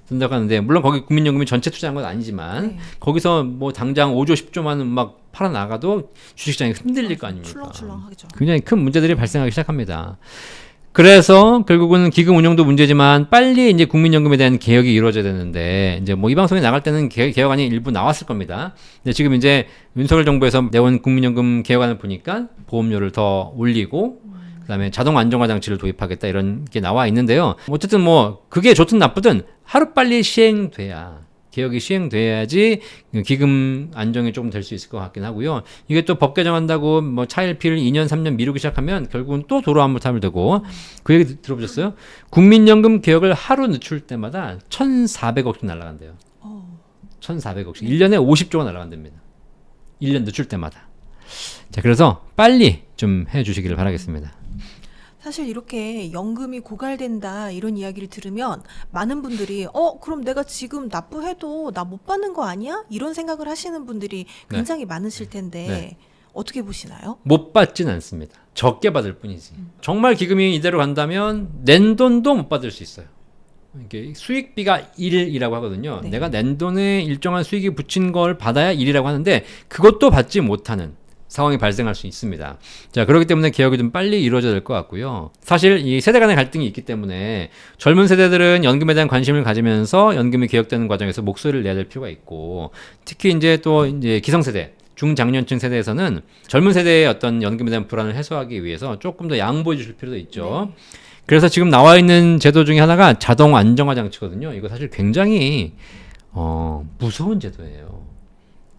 된다고 하는데 물론 거기 국민연금이 전체 투자한 건 아니지만 네. 거기서 뭐 당장 5조 10조만 막 팔아 나가도 주식시장이 흔들릴 거 아닙니까? 출렁출렁하죠. 굉장히 큰 문제들이 발생하기 시작합니다. 그래서 결국은 기금 운영도 문제지만 빨리 이제 국민연금에 대한 개혁이 이루어져야 되는데 이제 뭐 이 방송에 나갈 때는 개혁안이 일부 나왔을 겁니다. 근데 지금 이제 윤석열 정부에서 내온 국민연금 개혁안을 보니까 보험료를 더 올리고 그다음에 자동 안정화 장치를 도입하겠다 이런 게 나와 있는데요. 어쨌든 뭐 그게 좋든 나쁘든 하루빨리 시행돼야 개혁이 시행돼야지 기금 안정이 조금 될 수 있을 것 같긴 하고요. 이게 또 법 개정한다고 뭐 차일피일 2년 3년 미루기 시작하면 결국은 또 도로 한무탐을 되고 그 얘기 들어보셨어요? 국민연금 개혁을 하루 늦출 때마다 1,400억씩 날아간대요. 1,400억씩. 1년에 50조가 날아간답니다. 1년 늦출 때마다. 자, 그래서 빨리 좀 해주시기를 바라겠습니다. 사실 이렇게 연금이 고갈된다 이런 이야기를 들으면 많은 분들이 그럼 내가 지금 납부해도 나 못 받는 거 아니야? 이런 생각을 하시는 분들이 굉장히 많으실 텐데 네. 어떻게 보시나요? 못 받진 않습니다. 적게 받을 뿐이지. 정말 기금이 이대로 간다면 낸 돈도 못 받을 수 있어요. 이게 수익비가 1이라고 하거든요. 네. 내가 낸 돈에 일정한 수익이 붙인 걸 받아야 1이라고 하는데 그것도 받지 못하는 상황이 발생할 수 있습니다. 자, 그렇기 때문에 개혁이 좀 빨리 이루어져야 될 것 같고요. 사실 이 세대 간의 갈등이 있기 때문에 젊은 세대들은 연금에 대한 관심을 가지면서 연금이 개혁되는 과정에서 목소리를 내야 될 필요가 있고, 특히 이제 또 이제 기성세대, 중장년층 세대에서는 젊은 세대의 어떤 연금에 대한 불안을 해소하기 위해서 조금 더 양보해 주실 필요도 있죠. 네. 그래서 지금 나와 있는 제도 중에 하나가 자동 안정화 장치거든요. 이거 사실 굉장히 무서운 제도예요.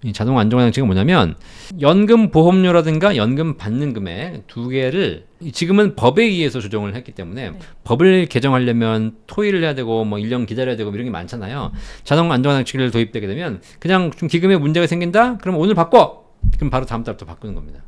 이 자동 안정화 장치가 뭐냐면 연금 보험료라든가 연금 받는 금액 두 개를 지금은 법에 의해서 조정을 했기 때문에 법을 개정하려면 토의를 해야 되고 뭐 1년 기다려야 되고 이런 게 많잖아요. 자동 안정화 장치를 도입되게 되면 그냥 좀 기금에 문제가 생긴다? 그럼 오늘 바꿔! 그럼 바로 다음 달부터 바꾸는 겁니다.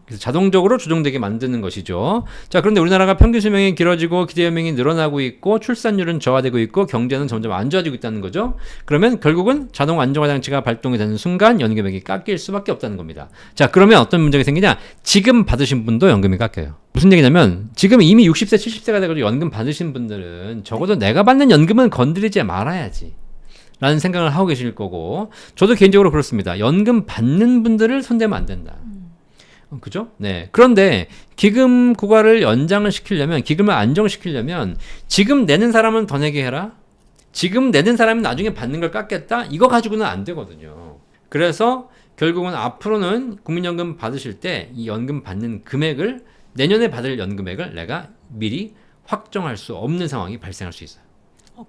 그래서 자동적으로 조정되게 만드는 것이죠. 자, 그런데 우리나라가 평균 수명이 길어지고 기대 연명이 늘어나고 있고 출산율은 저하되고 있고 경제는 점점 안 좋아지고 있다는 거죠. 그러면 결국은 자동 안정화 장치가 발동이 되는 순간 연금액이 깎일 수밖에 없다는 겁니다. 자, 그러면 어떤 문제가 생기냐? 지금 받으신 분도 연금이 깎여요. 무슨 얘기냐면 지금 이미 60세, 70세가 돼가지고 연금 받으신 분들은 적어도 내가 받는 연금은 건드리지 말아야지 라는 생각을 하고 계실 거고, 저도 개인적으로 그렇습니다. 연금 받는 분들을 손대면 안 된다. 그죠? 네. 그런데 기금 고갈을 연장을 시키려면, 기금을 안정시키려면 지금 내는 사람은 더 내게 해라. 지금 내는 사람은 나중에 받는 걸 깎겠다. 이거 가지고는 안 되거든요. 그래서 결국은 앞으로는 국민연금 받으실 때 이 연금 받는 금액을, 내년에 받을 연금액을 내가 미리 확정할 수 없는 상황이 발생할 수 있어요.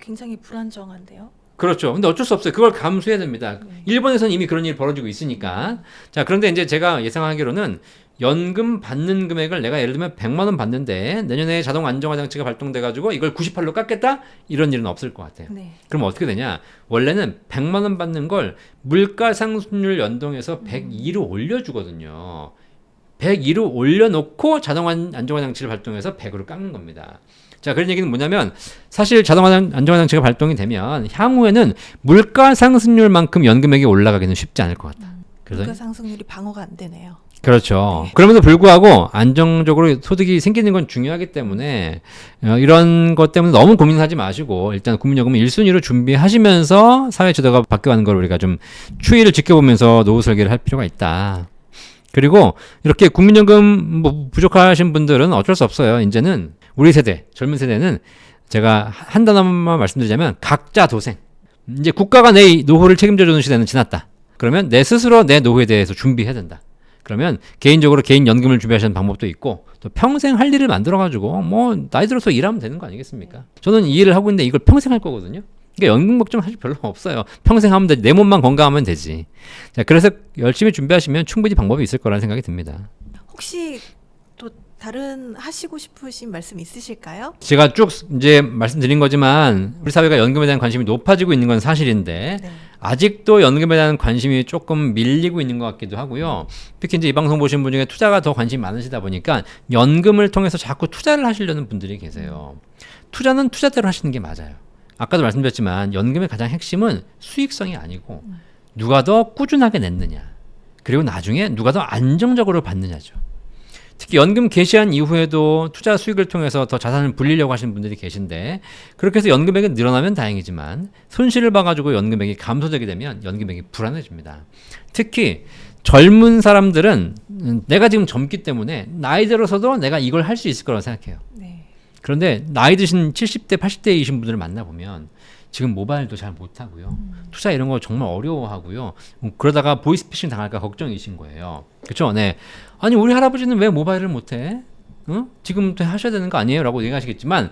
굉장히 불안정한데요. 그렇죠. 근데 어쩔 수 없어요. 그걸 감수해야 됩니다. 일본에서는 이미 그런 일이 벌어지고 있으니까. 자, 그런데 이제 제가 예상하기로는 연금 받는 금액을 내가 예를 들면 100만 원 받는데 내년에 자동 안정화 장치가 발동돼 가지고 이걸 98로 깎겠다? 이런 일은 없을 것 같아요. 네. 그럼 어떻게 되냐? 원래는 100만 원 받는 걸 물가 상승률 연동해서 102로 올려주거든요. 102로 올려놓고 자동 안정화 장치를 발동해서 100으로 깎는 겁니다. 자, 그런 얘기는 뭐냐면 사실 자동 안정화 장치가 발동이 되면 향후에는 물가 상승률만큼 연금액이 올라가기는 쉽지 않을 것 같다. 그래서 물가 상승률이 방어가 안 되네요. 그렇죠. 네. 그럼에도 불구하고 안정적으로 소득이 생기는 건 중요하기 때문에 이런 것 때문에 너무 고민하지 마시고 일단 국민연금을 1순위로 준비하시면서 사회제도가 바뀌어가는 걸 우리가 좀 추이를 지켜보면서 노후 설계를 할 필요가 있다. 그리고 이렇게 국민연금 뭐 부족하신 분들은 어쩔 수 없어요. 이제는 우리 세대, 젊은 세대는 제가 한 단어만 말씀드리자면 각자 도생. 이제 국가가 내 노후를 책임져주는 시대는 지났다. 그러면 내 스스로 내 노후에 대해서 준비해야 된다. 그러면 개인적으로 개인 연금을 준비하시는 방법도 있고 또 평생 할 일을 만들어가지고 뭐 나이 들어서 일하면 되는 거 아니겠습니까? 저는 이 일을 하고 있는데 이걸 평생 할 거거든요. 그러니까 연금 걱정 사실 별로 없어요. 평생 하면 되지. 내 몸만 건강하면 되지. 자, 그래서 열심히 준비하시면 충분히 방법이 있을 거라는 생각이 듭니다. 혹시 또 다른 하시고 싶으신 말씀 있으실까요? 제가 쭉 이제 말씀드린 거지만 우리 사회가 연금에 대한 관심이 높아지고 있는 건 사실인데 네. 아직도 연금에 대한 관심이 조금 밀리고 있는 것 같기도 하고요. 특히 이제 이 방송 보신 분 중에 투자가 더 관심이 많으시다 보니까 연금을 통해서 자꾸 투자를 하시려는 분들이 계세요. 투자는 투자대로 하시는 게 맞아요. 아까도 말씀드렸지만 연금의 가장 핵심은 수익성이 아니고 누가 더 꾸준하게 냈느냐, 그리고 나중에 누가 더 안정적으로 받느냐죠. 특히 연금 개시한 이후에도 투자 수익을 통해서 더 자산을 불리려고 하시는 분들이 계신데, 그렇게 해서 연금액이 늘어나면 다행이지만 손실을 봐가지고 연금액이 감소되게 되면 연금액이 불안해집니다. 특히 젊은 사람들은 내가 지금 젊기 때문에 나이 들어서도 내가 이걸 할 수 있을 거라고 생각해요. 네. 그런데 나이 드신 70대, 80대이신 분들을 만나보면 지금 모바일도 잘 못하고요. 투자 이런 거 정말 어려워하고요. 그러다가 보이스피싱 당할까 걱정이신 거예요. 그렇죠? 네. 아니 우리 할아버지는 왜 모바일을 못해? 지금부터 하셔야 되는 거 아니에요? 라고 얘기하시겠지만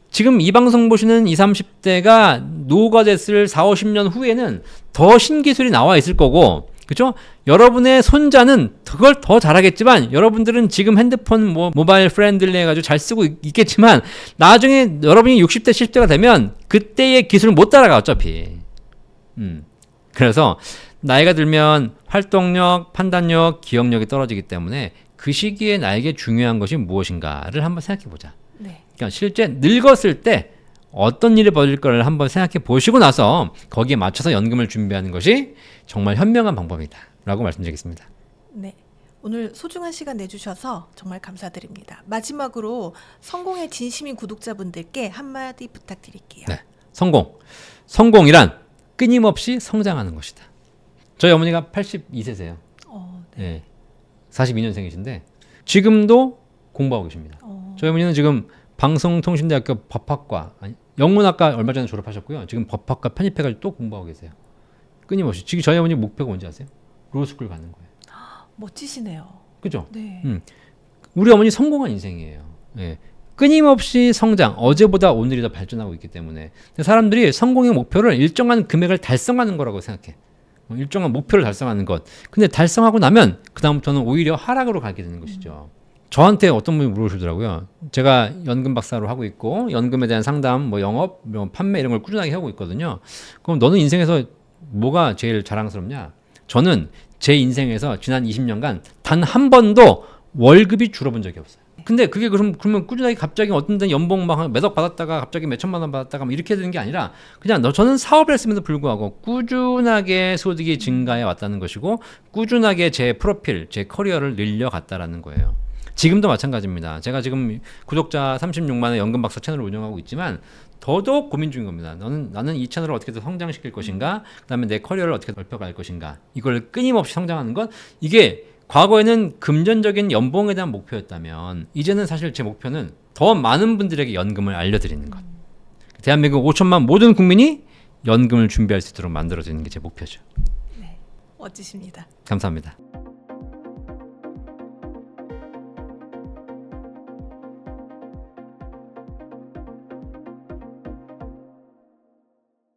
지금 이 방송 보시는 20, 30대가 노후가 됐을 4, 50년 후에는 더 신기술이 나와 있을 거고, 그렇죠? 여러분의 손자는 그걸 더 잘하겠지만 여러분들은 지금 핸드폰 모바일 프렌들리 해가지고 잘 쓰고 있겠지만 나중에 여러분이 60대 70대가 되면 그때의 기술을 못 따라가 어차피. 그래서 나이가 들면 활동력, 판단력, 기억력이 떨어지기 때문에 그 시기에 나에게 중요한 것이 무엇인가를 한번 생각해 보자. 네. 그러니까 실제 늙었을 때 어떤 일이 벌어질 거를 한번 생각해 보시고 나서 거기에 맞춰서 연금을 준비하는 것이 정말 현명한 방법이다 라고 말씀드리겠습니다. 네. 오늘 소중한 시간 내주셔서 정말 감사드립니다. 마지막으로 성공에 진심인 구독자분들께 한마디 부탁드릴게요. 네. 성공이란 끊임없이 성장하는 것이다. 저희 어머니가 82세세요. 네. 42년생이신데 지금도 공부하고 계십니다. 저희 어머니는 지금 방송통신대학교 법학과, 영문학과 얼마 전에 졸업하셨고요. 지금 법학과 편입해가지고 또 공부하고 계세요. 끊임없이. 지금 저희 어머니 목표가 뭔지 아세요? 로스쿨 가는 거예요. 멋지시네요. 그죠? 네. 우리 어머니 성공한 인생이에요. 예. 끊임없이 성장, 어제보다 오늘이 더 발전하고 있기 때문에 사람들이 성공의 목표를 일정한 금액을 달성하는 거라고 생각해. 일정한 목표를 달성하는 것. 근데 달성하고 나면 그 다음부터는 오히려 하락으로 가게 되는 것이죠. 저한테 어떤 분이 물어보시더라고요. 제가 연금 박사로 하고 있고 연금에 대한 상담, 뭐 영업, 뭐 판매 이런 걸 꾸준하게 하고 있거든요. 그럼 너는 인생에서 뭐가 제일 자랑스럽냐? 저는 제 인생에서 지난 20년간 단 한 번도 월급이 줄어본 적이 없어요. 근데 그게 그러면 꾸준하게 갑자기 어떤 데는 연봉 막 몇억 받았다가 갑자기 몇 천만 원 받았다가 뭐 이렇게 되는 게 아니라 그냥 저는 사업을 했음에도 불구하고 꾸준하게 소득이 증가해 왔다는 것이고 꾸준하게 제 프로필, 제 커리어를 늘려갔다라는 거예요. 지금도 마찬가지입니다. 제가 지금 구독자 36만의 연금 박사 채널을 운영하고 있지만 더더욱 고민 중인 겁니다. 나는 이 채널을 어떻게 더 성장시킬 것인가, 그다음에 내 커리어를 어떻게 넓혀갈 것인가, 이걸 끊임없이 성장하는 것. 이게 과거에는 금전적인 연봉에 대한 목표였다면 이제는 사실 제 목표는 더 많은 분들에게 연금을 알려드리는 것. 대한민국 5천만 모든 국민이 연금을 준비할 수 있도록 만들어지는 게 제 목표죠. 네. 멋지십니다. 감사합니다.